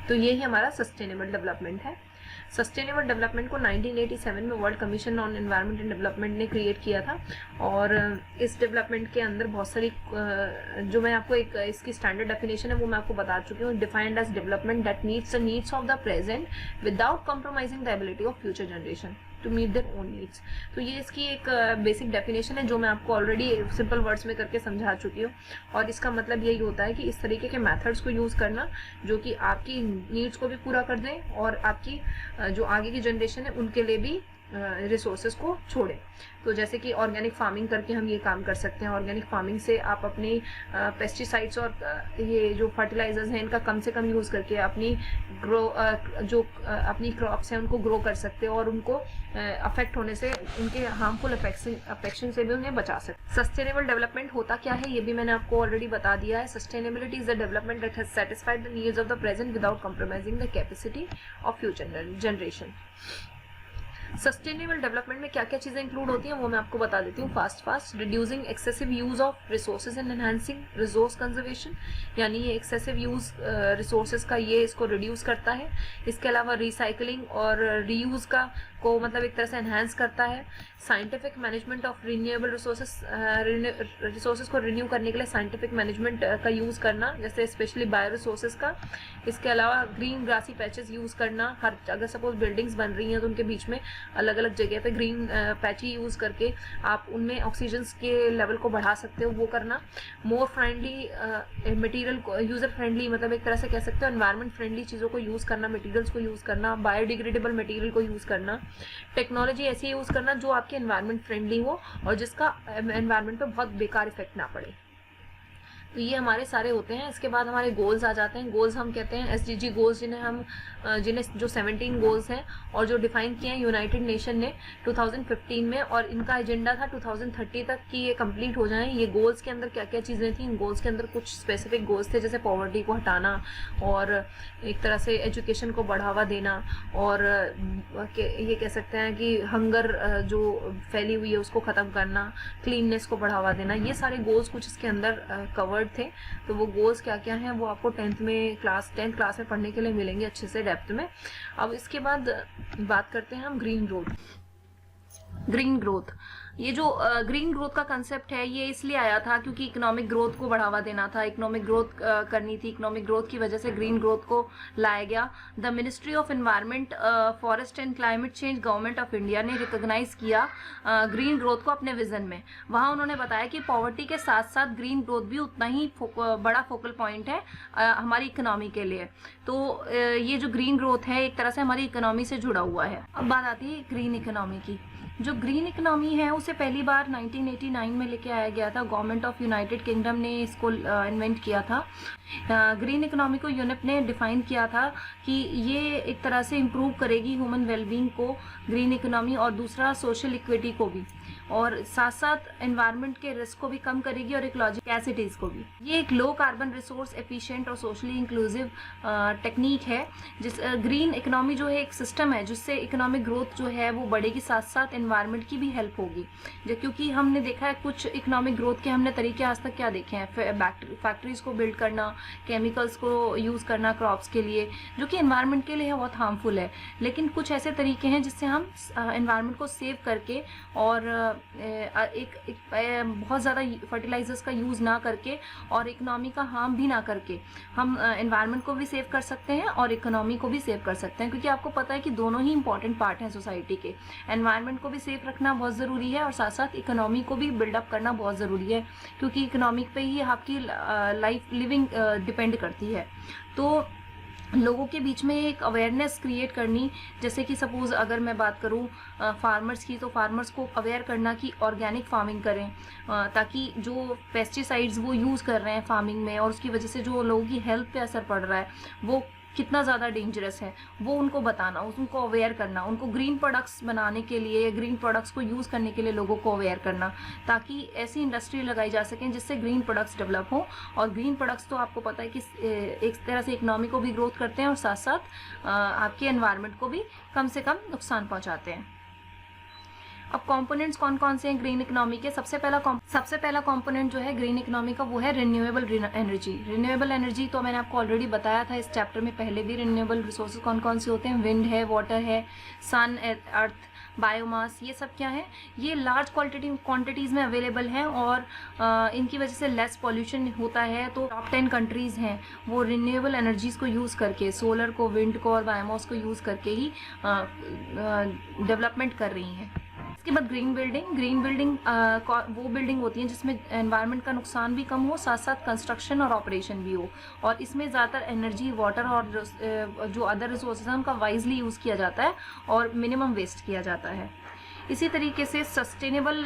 तो ये ही हमारा सस्टेनेबल डेवलपमेंट है। सस्टेनेबल डेवलपमेंट को 1987 में world commission on environment and development ने क्रिएट किया था, और इस डेवलपमेंट के अंदर बहुत सारी जो मैं आपको एक इसकी स्टैंडर्ड डेफिनेशन है वो मैं आपको बता चुकी हूँ। Defined as development that meets the needs of the present without compromising the ability of future generation to meet their own needs. तो ये इसकी एक बेसिक डेफिनेशन है जो मैं आपको ऑलरेडी सिंपल वर्ड्स में करके समझा चुकी हूँ, और इसका मतलब यही होता है कि इस तरीके के मेथड्स को यूज़ करना जो कि आपकी नीड्स को भी पूरा कर दें और आपकी जो आगे की जनरेशन है उनके लिए भी रिसोर्सेज को छोड़ें। तो जैसे कि ऑर्गेनिक फार्मिंग करके हम ये काम कर सकते हैं। ऑर्गेनिक फार्मिंग से आप अपनी पेस्टिसाइड्स और ये जो फर्टिलाइजर्स हैं इनका कम से कम यूज़ करके अपनी अपनी क्रॉप्स हैं उनको ग्रो कर सकते हो और उनको अफेक्ट होने से, उनके हार्मफुल अफेक्शन से भी उन्हें बचा सकते। सस्टेनेबल डेवलपमेंट होता क्या है ये भी मैंने आपको ऑलरेडी बता दिया है। Sustainability is the development that has satisfied the needs of the present without compromising the capacity of future generation. Sustainable development में क्या क्या चीज़ें इंक्लूड होती हैं वो मैं आपको बता देती हूँ fast. Reducing excessive use of resources and enhancing resource conservation, यानी ये एक्सेसिव यूज रिसोर्सेज का ये इसको रिड्यूस करता है। इसके अलावा रिसाइकलिंग और रीयूज को मतलब एक तरह से एनहांस करता है। Scientific management of renewable resources को रिन्यू करने के लिए साइंटिफिक मैनेजमेंट का यूज़ करना, जैसे स्पेशली बायो रिसोर्सेज का। इसके अलावा ग्रीन ग्रासी पैचेस यूज़ करना, अगर सपोज बिल्डिंग्स बन रही हैं तो उनके बीच में अलग अलग जगह पे ग्रीन पैची यूज़ करके आप उनमें ऑक्सीजन के लेवल को बढ़ा सकते हो, वो करना। मोर फ्रेंडली मटेरियल को, यूज़र फ्रेंडली मतलब एक तरह से कह सकते हो एनवायरनमेंट फ्रेंडली चीज़ों को यूज़ करना, मटेरियल्स को यूज़ करना, बायोडिग्रेडेबल मटेरियल को यूज़ करना, टेक्नोलॉजी ऐसी यूज़ करना जो आपके एनवायरनमेंट फ्रेंडली हो और जिसका एनवायरनमेंट पे बहुत बेकार इफेक्ट ना पड़े। तो ये हमारे सारे होते हैं। इसके बाद हमारे गोल्स आ जाते हैं। गोल्स हम कहते हैं SDG गोल्स, जिन्हें जो 17 गोल्स हैं और जो डिफाइन किए हैं यूनाइटेड नेशन ने 2015 में, और इनका एजेंडा था 2030 तक कि ये कंप्लीट हो जाएं। ये गोल्स के अंदर क्या क्या चीज़ें थी, इन गोल्स के अंदर कुछ स्पेसिफिक गोल्स थे, जैसे पॉवर्टी को हटाना और एक तरह से एजुकेशन को बढ़ावा देना, और ये कह सकते हैं कि हंगर जो फैली हुई है उसको ख़त्म करना, क्लीननेस को बढ़ावा देना। ये सारे गोल्स कुछ इसके अंदर कवर्ड थे। तो वो गोल्स क्या क्या हैं वो आपको 10th क्लास में पढ़ने के लिए मिलेंगे अच्छे से डेप्थ में। अब इसके बाद बात करते हैं हम ग्रीन ग्रोथ। ये जो ग्रीन ग्रोथ का कंसेप्ट है ये इसलिए आया था क्योंकि इकोनॉमिक ग्रोथ को बढ़ावा देना था, इकोनॉमिक ग्रोथ करनी थी। इकोनॉमिक ग्रोथ की वजह से ग्रीन ग्रोथ को लाया गया। The ministry of environment, forest and climate change, government of India ने रिकॉग्नाइज किया ग्रीन ग्रोथ को अपने विजन में। वहाँ उन्होंने बताया कि पॉवर्टी के साथ साथ ग्रीन ग्रोथ भी उतना ही बड़ा फोकल पॉइंट है हमारी इकोनॉमी के लिए। तो ये जो ग्रीन ग्रोथ है एक तरह से हमारी इकोनॉमी से जुड़ा हुआ है। अब बात आती है ग्रीन इकोनॉमी की। जो ग्रीन इकोनॉमी है उसे पहली बार 1989 में लेके आया गया था। गवर्नमेंट ऑफ यूनाइटेड किंगडम ने इसको इन्वेंट किया था। ग्रीन इकोनॉमी को यूनेप ने डिफाइन किया था कि ये एक तरह से इम्प्रूव करेगी ह्यूमन वेलबींग को, ग्रीन इकोनॉमी, और दूसरा सोशल इक्विटी को भी, और साथ साथ एनवायरनमेंट के रिस्क को भी कम करेगी और इकोलॉजिकल कैपेसिटीज को भी। ये एक लो कार्बन रिसोर्स एफिशिएंट और सोशली इंक्लूसिव टेक्निक है। जिस ग्रीन इकोनॉमी जो है एक सिस्टम है जिससे इकोनॉमिक ग्रोथ जो है वो बढ़ेगी, साथ साथ एनवायरनमेंट की भी हेल्प होगी। क्योंकि हमने देखा है कुछ इकोनॉमिक ग्रोथ के हमने तरीके आज तक क्या देखे हैं, फैक्ट्रीज को बिल्ड करना, केमिकल्स को यूज़ करना क्रॉप्स के लिए, जो कि एनवायरनमेंट के लिए बहुत हार्मफुल है। लेकिन कुछ ऐसे तरीके हैं जिससे हम एनवायरनमेंट को सेव करके और बहुत ज़्यादा फर्टिलाइजर्स का यूज़ ना करके और इकोनॉमी का हार्म भी ना करके हम एनवायरनमेंट को भी सेव कर सकते हैं और इकोनॉमी को भी सेव कर सकते हैं। क्योंकि आपको पता है कि दोनों ही इंपॉर्टेंट पार्ट हैं सोसाइटी के। एनवायरनमेंट को भी सेफ रखना बहुत ज़रूरी है और साथ साथ इकोनॉमी को भी बिल्डअप करना बहुत ज़रूरी है, क्योंकि इकोनॉमिक पे ही आपकी लाइफ लिविंग डिपेंड करती है। तो लोगों के बीच में एक अवेयरनेस क्रिएट करनी, जैसे कि सपोज़ अगर मैं बात करूं फार्मर्स की, तो फार्मर्स को अवेयर करना कि ऑर्गेनिक फार्मिंग करें, ताकि जो पेस्टिसाइड्स वो यूज़ कर रहे हैं फार्मिंग में और उसकी वजह से जो लोगों की हेल्थ पे असर पड़ रहा है वो कितना ज़्यादा डेंजरस है, वो उनको बताना, उनको अवेयर करना, उनको ग्रीन प्रोडक्ट्स बनाने के लिए या ग्रीन प्रोडक्ट्स को यूज़ करने के लिए लोगों को अवेयर करना, ताकि ऐसी इंडस्ट्री लगाई जा सकें जिससे ग्रीन प्रोडक्ट्स डेवलप हो। और ग्रीन प्रोडक्ट्स तो आपको पता है कि एक तरह से इकोनॉमी को भी ग्रोथ करते हैं और साथ साथ आपके एनवायरनमेंट को भी कम से कम नुकसान पहुँचाते हैं। अब कंपोनेंट्स कौन कौन से हैं ग्रीन इकोनॉमी के? सबसे पहला कंपोनेंट जो है ग्रीन इकोनॉमी का वो है रिन्यूएबल एनर्जी। रिन्यूएबल एनर्जी तो मैंने आपको ऑलरेडी बताया था इस चैप्टर में पहले भी। रिन्यूएबल रिसोर्सेज कौन कौन से होते हैं? विंड है, वाटर है, सन, अर्थ, बायोमास, ये सब क्या है? ये लार्ज क्वांटिटीज़ में अवेलेबल हैं और इनकी वजह से लेस पॉल्यूशन होता है। तो टॉप 10 कंट्रीज़ हैं वो रिन्यूएबल एनर्जीज़ को यूज़ करके, सोलर को, विंड को और बायोमास को यूज़ करके ही डेवलपमेंट कर रही हैं। इसके बाद ग्रीन बिल्डिंग वो बिल्डिंग होती है जिसमें एनवायरनमेंट का नुकसान भी कम हो, साथ साथ कंस्ट्रक्शन और ऑपरेशन भी हो, और इसमें ज़्यादातर एनर्जी, वाटर और जो अदर रिसोर्सेज हैं उनका वाइजली यूज़ किया जाता है और मिनिमम वेस्ट किया जाता है। इसी तरीके से सस्टेनेबल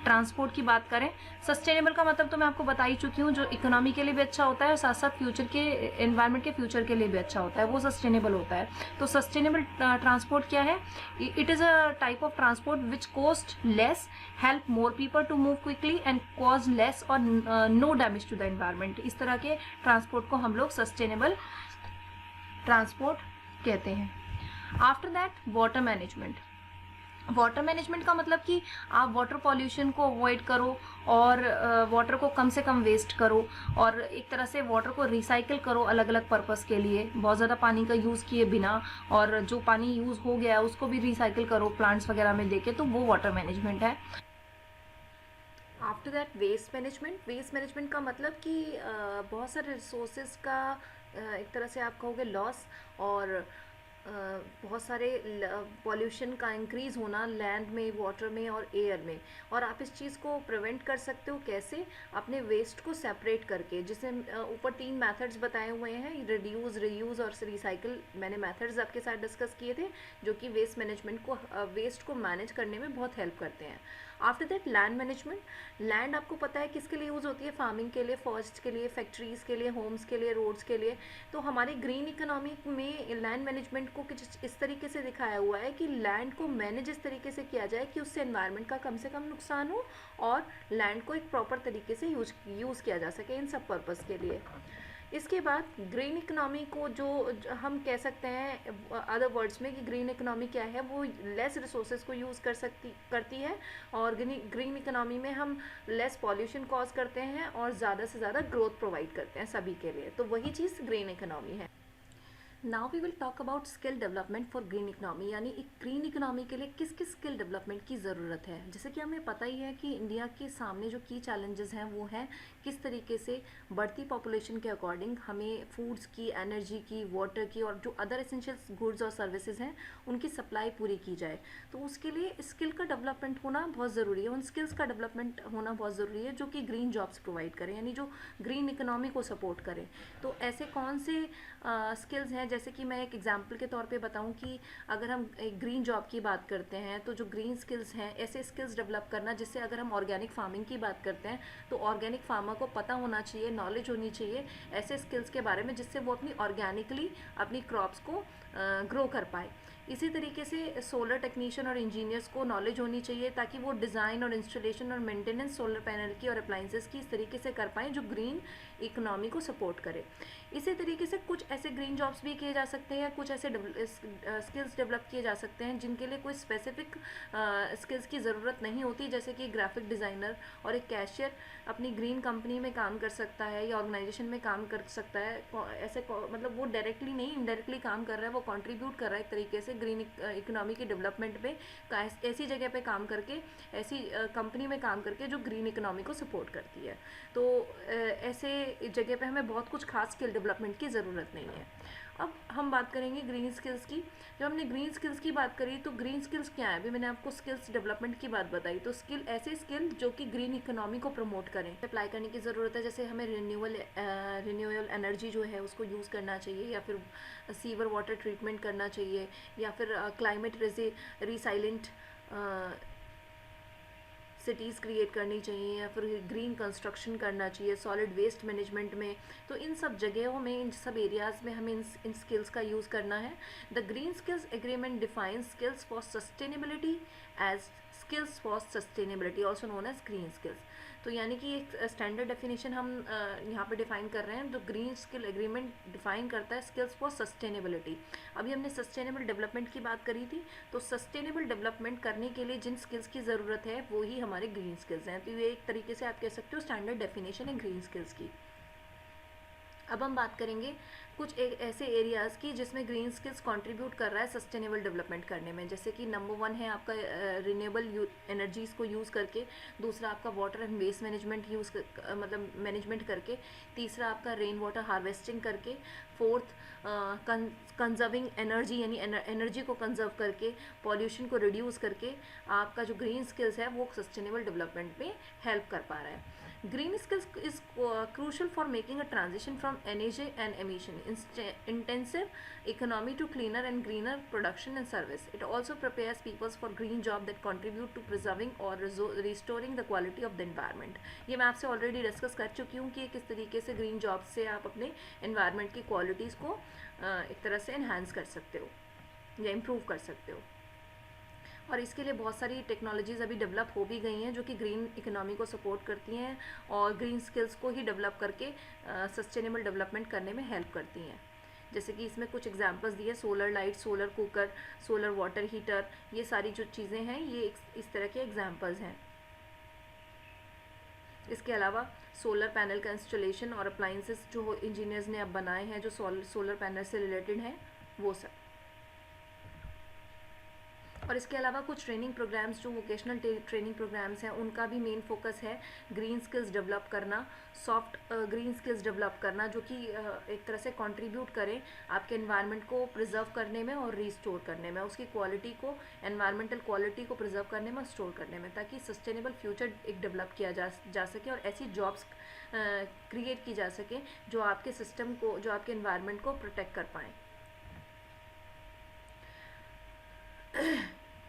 ट्रांसपोर्ट की बात करें, सस्टेनेबल का मतलब तो मैं आपको बता ही चुकी हूँ, जो इकोनॉमी के लिए भी अच्छा होता है और साथ साथ फ्यूचर के एनवायरनमेंट के फ्यूचर के लिए भी अच्छा होता है, वो सस्टेनेबल होता है। तो सस्टेनेबल ट्रांसपोर्ट क्या है? It is a type of transport which cost less, help more people to move quickly and cause less और no damage to the environment. इस तरह के ट्रांसपोर्ट को हम लोग सस्टेनेबल ट्रांसपोर्ट कहते हैं। आफ्टर दैट वाटर मैनेजमेंट का मतलब कि आप वाटर पॉल्यूशन को अवॉइड करो और वाटर को कम से कम वेस्ट करो और एक तरह से वाटर को रिसाइकिल करो अलग अलग पर्पस के लिए, बहुत ज़्यादा पानी का यूज़ किए बिना, और जो पानी यूज़ हो गया उसको भी रिसाइकिल करो प्लांट्स वगैरह में देके, तो वो वाटर मैनेजमेंट है। आफ्टर दैट वेस्ट मैनेजमेंट का मतलब कि बहुत सारे रिसोर्सेज का एक तरह से आप कहोगे लॉस और बहुत सारे पॉल्यूशन का इंक्रीज़ होना लैंड में, वाटर में और एयर में, और आप इस चीज़ को प्रिवेंट कर सकते हो कैसे? अपने वेस्ट को सेपरेट करके, जिसे ऊपर 3 मेथड्स बताए हुए हैं, रिड्यूस, रीयूज़ और रिसाइकिल। मैंने मेथड्स आपके साथ डिस्कस किए थे जो कि वेस्ट मैनेजमेंट को, वेस्ट को मैनेज करने में बहुत हेल्प करते हैं। After that land management. Land आपको पता है किसके लिए यूज़ होती है? फार्मिंग के लिए, फॉरेस्ट के लिए, फैक्ट्रीज़ के लिए, होम्स के लिए, रोड्स के लिए। तो हमारी ग्रीन इकोनॉमी में लैंड मैनेजमेंट को कुछ इस तरीके से दिखाया हुआ है कि लैंड को मैनेज इस तरीके से किया जाए कि उससे एनवायरनमेंट का कम से कम नुकसान हो और लैंड को एक प्रॉपर तरीके से यूज़ किया जा सके इन सब पर्पज़ के लिए। इसके बाद ग्रीन इकोनॉमी को जो हम कह सकते हैं अदर वर्ड्स में कि ग्रीन इकोनॉमी क्या है, वो लेस रिसोर्सेज को यूज़ करती है, और ग्रीन इकोनॉमी में हम लेस पॉल्यूशन कॉज करते हैं और ज़्यादा से ज़्यादा ग्रोथ प्रोवाइड करते हैं सभी के लिए। तो वही चीज़ ग्रीन इकोनॉमी है। Now we will talk about skill development for green economy, यानी एक ग्रीन इकोनॉमी के लिए किस किस स्किल डेवलपमेंट की ज़रूरत है। जैसे कि हमें पता ही है कि इंडिया के सामने जो की चैलेंजेस हैं वो हैं किस तरीके से बढ़ती पॉपुलेशन के अकॉर्डिंग हमें फूड्स की, एनर्जी की, वाटर की और जो अदर एसेंशियल गुड्स और सर्विसेज हैं उनकी सप्लाई पूरी की जाए। तो उसके लिए स्किल का डेवलपमेंट होना बहुत ज़रूरी है, उन स्किल्स का डेवलपमेंट होना बहुत ज़रूरी है जो कि ग्रीन जॉब्स प्रोवाइड करें, यानी जो ग्रीन इकोनॉमी को सपोर्ट करें। तो ऐसे कौन से स्किल्स हैं, जैसे कि मैं एक एग्जांपल के तौर पे बताऊं कि अगर हम एक ग्रीन जॉब की बात करते हैं तो जो ग्रीन स्किल्स हैं, ऐसे स्किल्स डेवलप करना जिससे, अगर हम ऑर्गेनिक फार्मिंग की बात करते हैं तो ऑर्गेनिक फार्मर को पता होना चाहिए, नॉलेज होनी चाहिए ऐसे स्किल्स के बारे में जिससे वो अपनी ऑर्गेनिकली अपनी क्रॉप्स को ग्रो कर पाए। इसी तरीके से सोलर टेक्नीशियन और इंजीनियर्स को नॉलेज होनी चाहिए ताकि वो डिज़ाइन और इंस्टॉलेशन और मेंटेनेंस सोलर पैनल की और अप्लाइंसेस की इस तरीके से कर पाएँ जो ग्रीन इकोनॉमी को सपोर्ट करे। इसी तरीके से कुछ ऐसे ग्रीन जॉब्स भी किए जा सकते हैं, कुछ ऐसे स्किल्स डेवलप किए जा सकते हैं जिनके लिए कोई स्पेसिफिक स्किल्स की ज़रूरत नहीं होती, जैसे कि ग्राफिक डिज़ाइनर और एक कैशियर अपनी ग्रीन कंपनी में काम कर सकता है या ऑर्गेनाइजेशन में काम कर सकता है। ऐसे मतलब वो डायरेक्टली नहीं, इनडायरेक्टली काम कर रहा है, वो कंट्रीब्यूट कर रहा है एक तरीके से ग्रीन इकोनॉमी की डेवलपमेंट में, ऐसी जगह पे काम करके, ऐसी कंपनी में काम करके जो ग्रीन इकोनॉमी को सपोर्ट करती है। तो ऐसे जगह पे हमें बहुत कुछ खास स्किल डेवलपमेंट की ज़रूरत नहीं है। अब हम बात करेंगे ग्रीन स्किल्स की। जब हमने ग्रीन स्किल्स की बात करी तो ग्रीन स्किल्स क्या है? अभी मैंने आपको स्किल्स डेवलपमेंट की बात बताई, तो स्किल ऐसे स्किल जो कि ग्रीन इकोनॉमी को प्रमोट करें, अप्लाई करने की ज़रूरत है। जैसे हमें रिन्यूएबल एनर्जी जो है उसको यूज़ करना चाहिए, या फिर सीवर वाटर ट्रीटमेंट करना चाहिए, या फिर क्लाइमेट रिसाइलेंट सिटीज़ क्रिएट करनी चाहिए, या फिर ग्रीन कंस्ट्रक्शन करना चाहिए, सॉलिड वेस्ट मैनेजमेंट में। तो इन सब जगहों में, इन सब एरियाज़ में हमें इन स्किल्स का यूज़ करना है। The green skills agreement defines skills for sustainability as skills for sustainability also known as green skills. तो यानी कि एक स्टैंडर्ड डेफिनेशन हम यहाँ पे डिफाइन कर रहे हैं, जो ग्रीन स्किल एग्रीमेंट डिफाइन करता है स्किल्स फॉर सस्टेनेबिलिटी। अभी हमने सस्टेनेबल डेवलपमेंट की बात करी थी, तो सस्टेनेबल डेवलपमेंट करने के लिए जिन स्किल्स की ज़रूरत है वो ही हमारे ग्रीन स्किल्स हैं। तो ये एक तरीके से आप कह सकते हो स्टैंडर्ड डेफिनेशन है ग्रीन स्किल्स की। अब हम बात करेंगे कुछ ऐसे एरियाज़ की जिसमें ग्रीन स्किल्स कंट्रीब्यूट कर रहा है सस्टेनेबल डेवलपमेंट करने में। जैसे कि नंबर 1 है आपका रिन्यूएबल एनर्जीज़ को यूज़ करके, दूसरा आपका वाटर एंड वेस्ट मैनेजमेंट मतलब मैनेजमेंट करके, तीसरा आपका रेन वाटर हार्वेस्टिंग करके, फोर्थ कंजर्विंग एनर्जी यानी एनर्जी को कंजर्व करके, पॉल्यूशन को रिड्यूस करके आपका जो ग्रीन स्किल्स है वो सस्टेनेबल डेवलपमेंट में हेल्प कर पा रहा है। Green skills is crucial for making a transition from energy and emission intensive economy to cleaner and greener production and service. It also prepares people for green job that contribute to preserving or restoring the quality of the environment. ये मैं आपसे already discuss कर चुकी हूँ कि किस तरीके से ग्रीन जॉब से आप अपने एनवायरनमेंट की क्वालिटीज़ को एक तरह से इन्हांस कर सकते हो या इम्प्रूव कर सकते हो। और इसके लिए बहुत सारी टेक्नोलॉजीज़ अभी डेवलप हो भी गई हैं जो कि ग्रीन इकोनॉमी को सपोर्ट करती हैं और ग्रीन स्किल्स को ही डेवलप करके सस्टेनेबल डेवलपमेंट करने में हेल्प करती हैं। जैसे कि इसमें कुछ एग्जांपल्स दिए, solar light, solar cooker, solar water heater, ये सारी जो चीज़ें हैं ये इस तरह के एग्जांपल्स हैं। इसके अलावा सोलर पैनल का इंस्टॉलेशन और अप्लाइंसेस जो इंजीनियर्स ने अब बनाए हैं जो सोलर पैनल से रिलेटेड हैं वो सब। और इसके अलावा कुछ ट्रेनिंग प्रोग्राम्स जो वोकेशनल ट्रेनिंग प्रोग्राम्स हैं उनका भी मेन फोकस है ग्रीन स्किल्स डेवलप करना, सॉफ्ट ग्रीन स्किल्स डेवलप करना, जो कि एक तरह से कंट्रीब्यूट करें आपके एनवायरनमेंट को प्रिजर्व करने में और रिस्टोर करने में, उसकी क्वालिटी को, एनवायरमेंटल क्वालिटी को प्रिजर्व करने में, स्टोर करने में, ताकि सस्टेनेबल फ्यूचर एक डेवलप किया जा सके और ऐसी जॉब्स क्रिएट की जा सके जो आपके सिस्टम को, जो आपके एनवायरनमेंट को प्रोटेक्ट कर पाएँ।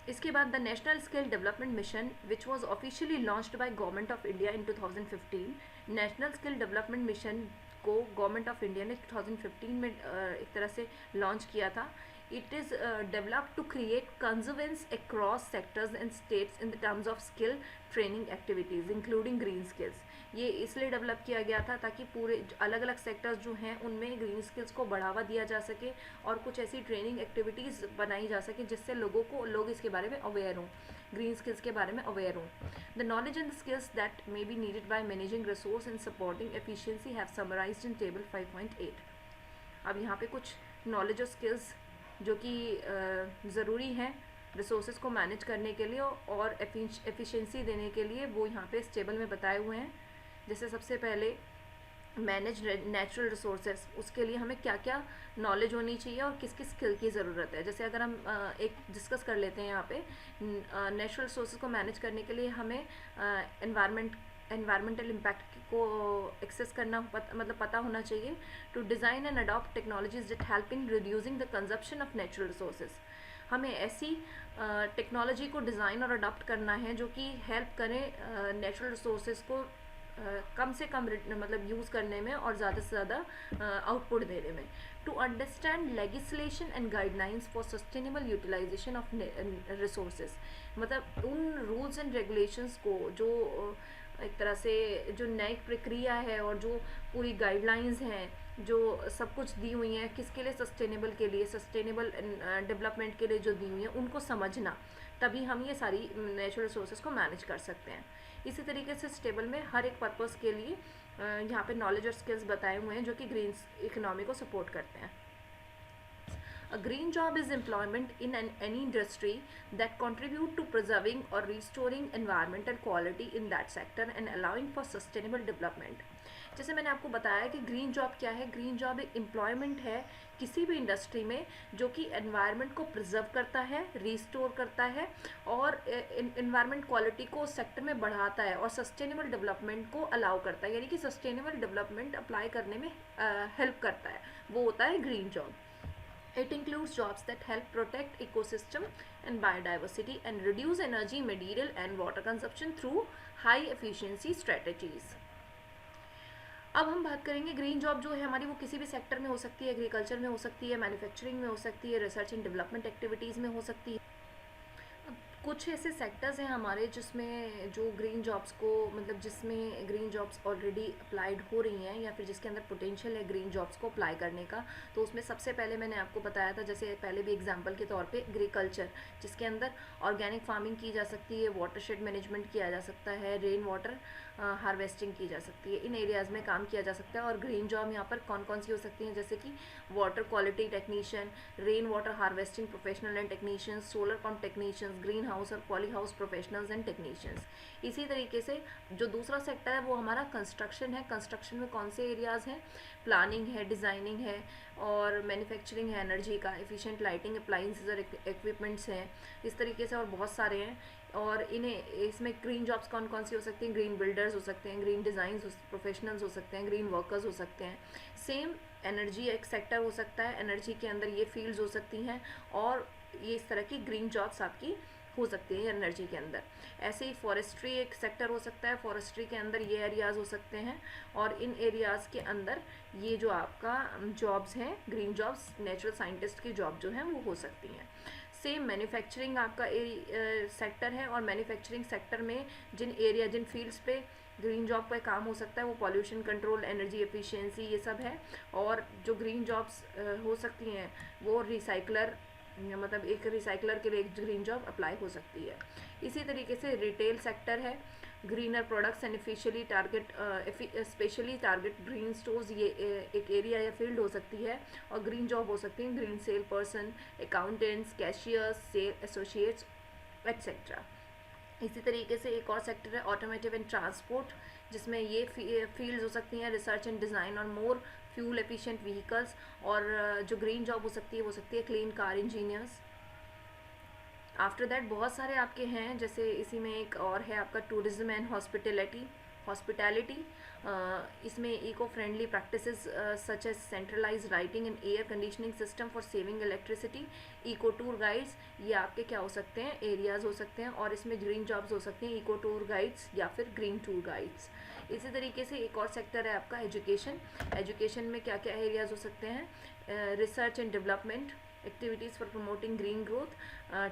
इसके बाद the national skill development mission which was officially launched by government of India in 2015। National skill development mission को गवर्नमेंट ऑफ इंडिया ने 2015 में एक तरह से लॉन्च किया था। It is developed to create convergence across sectors and states in the terms of skill training activities including green skills. ये इसलिए डेवलप किया गया था ताकि पूरे अलग अलग सेक्टर्स जो हैं उनमें ग्रीन स्किल्स को बढ़ावा दिया जा सके और कुछ ऐसी ट्रेनिंग एक्टिविटीज़ बनाई जा सके जिससे लोग इसके बारे में अवेयर हों, ग्रीन स्किल्स के बारे में अवेयर हों। The knowledge and skills that may be needed bye managing resource and supporting efficiency have summarised in table 5.8। अब यहाँ पे कुछ नॉलेज और स्किल्स जो कि ज़रूरी हैं रिसोर्सेज को मैनेज करने के लिए और एफिशिएंसी देने के लिए, वो यहाँ पे इस टेबल में बताए हुए हैं। जैसे सबसे पहले मैनेज नेचुरल रिसोर्सेज, उसके लिए हमें क्या क्या नॉलेज होनी चाहिए और किस किस स्किल की ज़रूरत है। जैसे अगर हम एक डिस्कस कर लेते हैं यहाँ पे, नेचुरल रिसोर्सेज को मैनेज करने के लिए हमें एनवायरमेंटल इम्पैक्ट को एक्सेस करना मतलब पता होना चाहिए। To design and adopt technologies that help in reducing the consumption of natural resources. हमें ऐसी टेक्नोलॉजी को डिज़ाइन और अडॉप्ट करना है जो कि हेल्प करें नेचुरल रिसोर्सेज को कम से कम मतलब यूज़ करने में और ज़्यादा से ज़्यादा आउटपुट देने में। To understand legislation and guidelines for sustainable utilization of resources, मतलब उन रूल्स एंड रेगुलेशंस को जो एक तरह से जो न्यायिक प्रक्रिया है और जो पूरी गाइडलाइंस हैं जो सब कुछ दी हुई हैं किसके लिए, सस्टेनेबल के लिए, सस्टेनेबल डेवलपमेंट के लिए जो दी हुई हैं उनको समझना, तभी हम ये सारी नेचुरल रिसोर्सेज को मैनेज कर सकते हैं। इसी तरीके से इस टेबल में हर एक पर्पस के लिए यहाँ पे नॉलेज और स्किल्स बताए हुए हैं जो कि ग्रीन इकोनॉमी को सपोर्ट करते हैं। A green job is employment in any industry that contribute to preserving or restoring environmental quality in that sector and allowing for sustainable development। जैसे मैंने आपको बताया कि ग्रीन जॉब क्या है, ग्रीन जॉब एक एम्प्लॉयमेंट है किसी भी इंडस्ट्री में जो कि एनवायरनमेंट को प्रिजर्व करता है, रिस्टोर करता है और एनवायरनमेंट क्वालिटी को सेक्टर में बढ़ाता है और सस्टेनेबल डेवलपमेंट को अलाउ करता है, यानी कि सस्टेनेबल डेवलपमेंट अप्लाई करने में हेल्प करता है, वो होता है green job. It includes jobs that help protect ecosystem and biodiversity and reduce energy, material and water consumption through high efficiency strategies। अब हम बात करेंगे ग्रीन जॉब जो है हमारी, वो किसी भी सेक्टर में हो सकती है, एग्रीकल्चर में हो सकती है, मैन्युफैक्चरिंग में हो सकती है, रिसर्च एंड डेवलपमेंट एक्टिविटीज़ में हो सकती है। कुछ ऐसे सेक्टर्स हैं हमारे जिसमें जो ग्रीन जॉब्स को मतलब जिसमें ग्रीन जॉब्स ऑलरेडी अप्लाइड हो रही हैं या फिर जिसके अंदर पोटेंशियल है ग्रीन जॉब्स को अप्लाई करने का। तो उसमें सबसे पहले मैंने आपको बताया था, जैसे पहले भी एग्जांपल के तौर पे एग्रीकल्चर, जिसके अंदर ऑर्गेनिक फार्मिंग की जा सकती है, वाटरशेड मैनेजमेंट किया जा सकता है, रेन वाटर हार्वेस्टिंग की जा सकती है, इन एरियाज़ में काम किया जा सकता है। और ग्रीन जॉब यहाँ पर कौन कौन सी हो सकती हैं, जैसे कि water quality technician, rain water harvesting professional and technicians, solar pump technicians, green house और poly house professionals and technicians. इसी तरीके से जो दूसरा सेक्टर है वो हमारा कंस्ट्रक्शन है। कंस्ट्रक्शन में कौन से एरियाज़ हैं, प्लानिंग है, डिज़ाइनिंग है और मैन्युफैक्चरिंग है, एनर्जी का, एफिशिएंट लाइटिंग अप्लाइंसेस और इक्विपमेंट्स हैं, इस तरीके से और बहुत सारे हैं। और इसमें ग्रीन जॉब्स कौन कौन सी हो सकती हैं, ग्रीन बिल्डर्स हो सकते हैं, ग्रीन डिज़ाइन प्रोफेशनल्स हो सकते हैं, ग्रीन वर्कर्स हो सकते हैं। सेम एनर्जी एक सेक्टर हो सकता है, एनर्जी के अंदर ये फील्ड्स हो सकती हैं और ये इस तरह की ग्रीन जॉब्स आपकी हो सकती है एनर्जी के अंदर। ऐसे ही फॉरेस्ट्री एक सेक्टर हो सकता है, फॉरेस्ट्री के अंदर ये एरियाज़ हो सकते हैं और इन एरियाज़ के अंदर ये जो आपका जॉब्स हैं ग्रीन जॉब्स, नेचुरल साइंटिस्ट की जॉब जो हैं वो हो सकती हैं। सेम मैन्युफैक्चरिंग आपका सेक्टर है और मैन्युफैक्चरिंग सेक्टर में जिन फील्ड्स पे ग्रीन जॉब का काम हो सकता है वो पॉल्यूशन कंट्रोल, एनर्जी एफिशिएंसी, ये सब है। और जो ग्रीन जॉब्स हो सकती हैं वो रिसाइकलर, मतलब एक रिसाइकलर के लिए एक ग्रीन जॉब अप्लाई हो सकती है। इसी तरीके से रिटेल सेक्टर है greener products and specially target green stores, ये एक एरिया या फील्ड हो सकती है। और ग्रीन जॉब हो सकती है green sale person, accountants, cashiers, sale associates etcetera. इसी तरीके से एक और सेक्टर है ऑटोमेटिव एंड ट्रांसपोर्ट, जिसमें ये फील्ड्स हो सकती हैं रिसर्च एंड डिज़ाइन और मोर फ्यूल एफिशिएंट व्हीकल्स। और जो ग्रीन जॉब हो सकती है clean car engineers. After that बहुत सारे आपके हैं, जैसे इसी में एक और है आपका टूरिज्म एंड हॉस्पिटैलिटी। इसमें eco friendly practices such as centralize lighting and air conditioning system for saving electricity, eco tour guides, ये आपके क्या हो सकते हैं, एरियाज हो सकते हैं। और इसमें ग्रीन जॉब्स हो सकती हैं इको टूर गाइड्स या फिर ग्रीन टूर गाइड्स। इसी तरीके से एक और सेक्टर है आपका एजुकेशन में क्या क्या एरियाज हो सकते हैं, research and development activities for promoting green growth,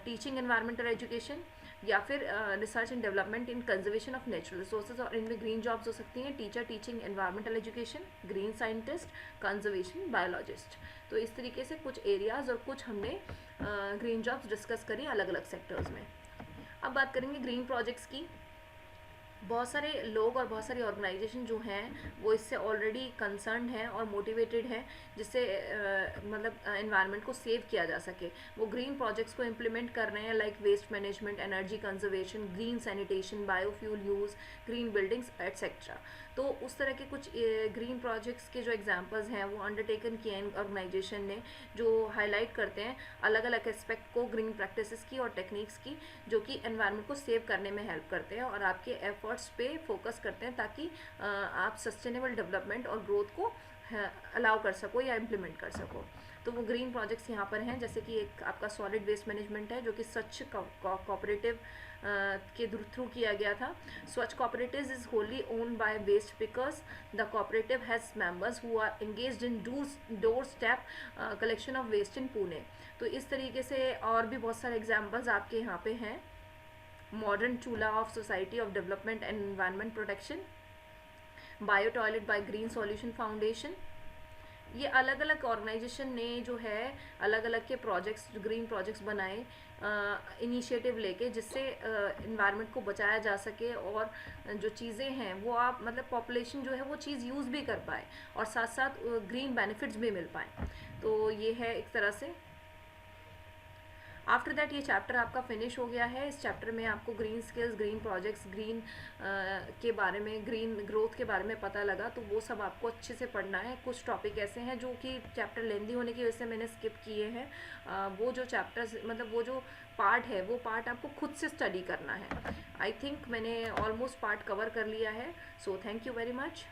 teaching environmental education, या फिर research and development in conservation of natural resources. और इनमें ग्रीन जॉब्स हो सकती हैं teacher teaching environmental education, green scientist, conservation biologist. तो इस तरीके से कुछ एरियाज और कुछ हमने ग्रीन जॉब्स डिस्कस करी अलग अलग सेक्टर्स में। अब बात करेंगे ग्रीन प्रोजेक्ट्स की। बहुत सारे लोग और बहुत सारी ऑर्गेनाइजेशन जो हैं वो इससे ऑलरेडी कंसर्न्ड हैं और मोटिवेटेड हैं, जिससे मतलब एनवायरनमेंट को सेव किया जा सके। वो ग्रीन प्रोजेक्ट्स को इम्प्लीमेंट कर रहे हैं, like waste management, energy conservation, green sanitation, biofuel use, green buildings etcetera. तो उस तरह के कुछ ग्रीन प्रोजेक्ट्स के जो एग्जांपल्स हैं वो अंडरटेकन किए हैं ऑर्गेनाइजेशन ने, जो हाईलाइट करते हैं अलग अलग एस्पेक्ट को ग्रीन प्रैक्टिसेस की और टेक्निक्स की, जो कि एनवायरनमेंट को सेव करने में हेल्प करते हैं और आपके एफर्ट्स पे फोकस करते हैं, ताकि आप सस्टेनेबल डेवलपमेंट और ग्रोथ को अलाउ कर सको या इम्प्लीमेंट कर सको। तो वो ग्रीन प्रोजेक्ट्स यहाँ पर हैं, जैसे कि एक आपका सॉलिड वेस्ट मैनेजमेंट है, जो कि स्वच्छ कोऑपरेटिव के थ्रू किया गया था। Swachh cooperatives is wholly owned by waste pickers. The cooperative has members who are engaged in door step collection of waste in Pune. तो इस तरीके से और भी बहुत सारे एग्जाम्पल्स आपके यहाँ पे हैं। मॉडर्न चूल्हा of society of development and environment protection, bio toilet by green solution foundation. ये अलग अलग ऑर्गेनाइजेशन ने जो है अलग अलग के प्रोजेक्ट्स, ग्रीन प्रोजेक्ट्स बनाए इनिशिएटिव लेके, जिससे इन्वायरमेंट को बचाया जा सके और जो चीज़ें हैं वो आप मतलब पॉपुलेशन जो है वो चीज़ यूज़ भी कर पाए और साथ साथ ग्रीन बेनिफिट्स भी मिल पाए। तो ये है एक तरह से। आफ्टर दैट ये चैप्टर आपका फिनिश हो गया है। इस चैप्टर में आपको green skills, green projects, green के बारे में, ग्रीन ग्रोथ के बारे में पता लगा, तो वो सब आपको अच्छे से पढ़ना है। कुछ टॉपिक ऐसे हैं जो कि चैप्टर लेंदी होने की वजह से मैंने स्किप किए हैं। वो जो चैप्टर्स मतलब वो जो पार्ट है वो पार्ट आपको खुद से स्टडी करना है। आई थिंक मैंने ऑलमोस्ट पार्ट कवर कर लिया है। So thank you very much.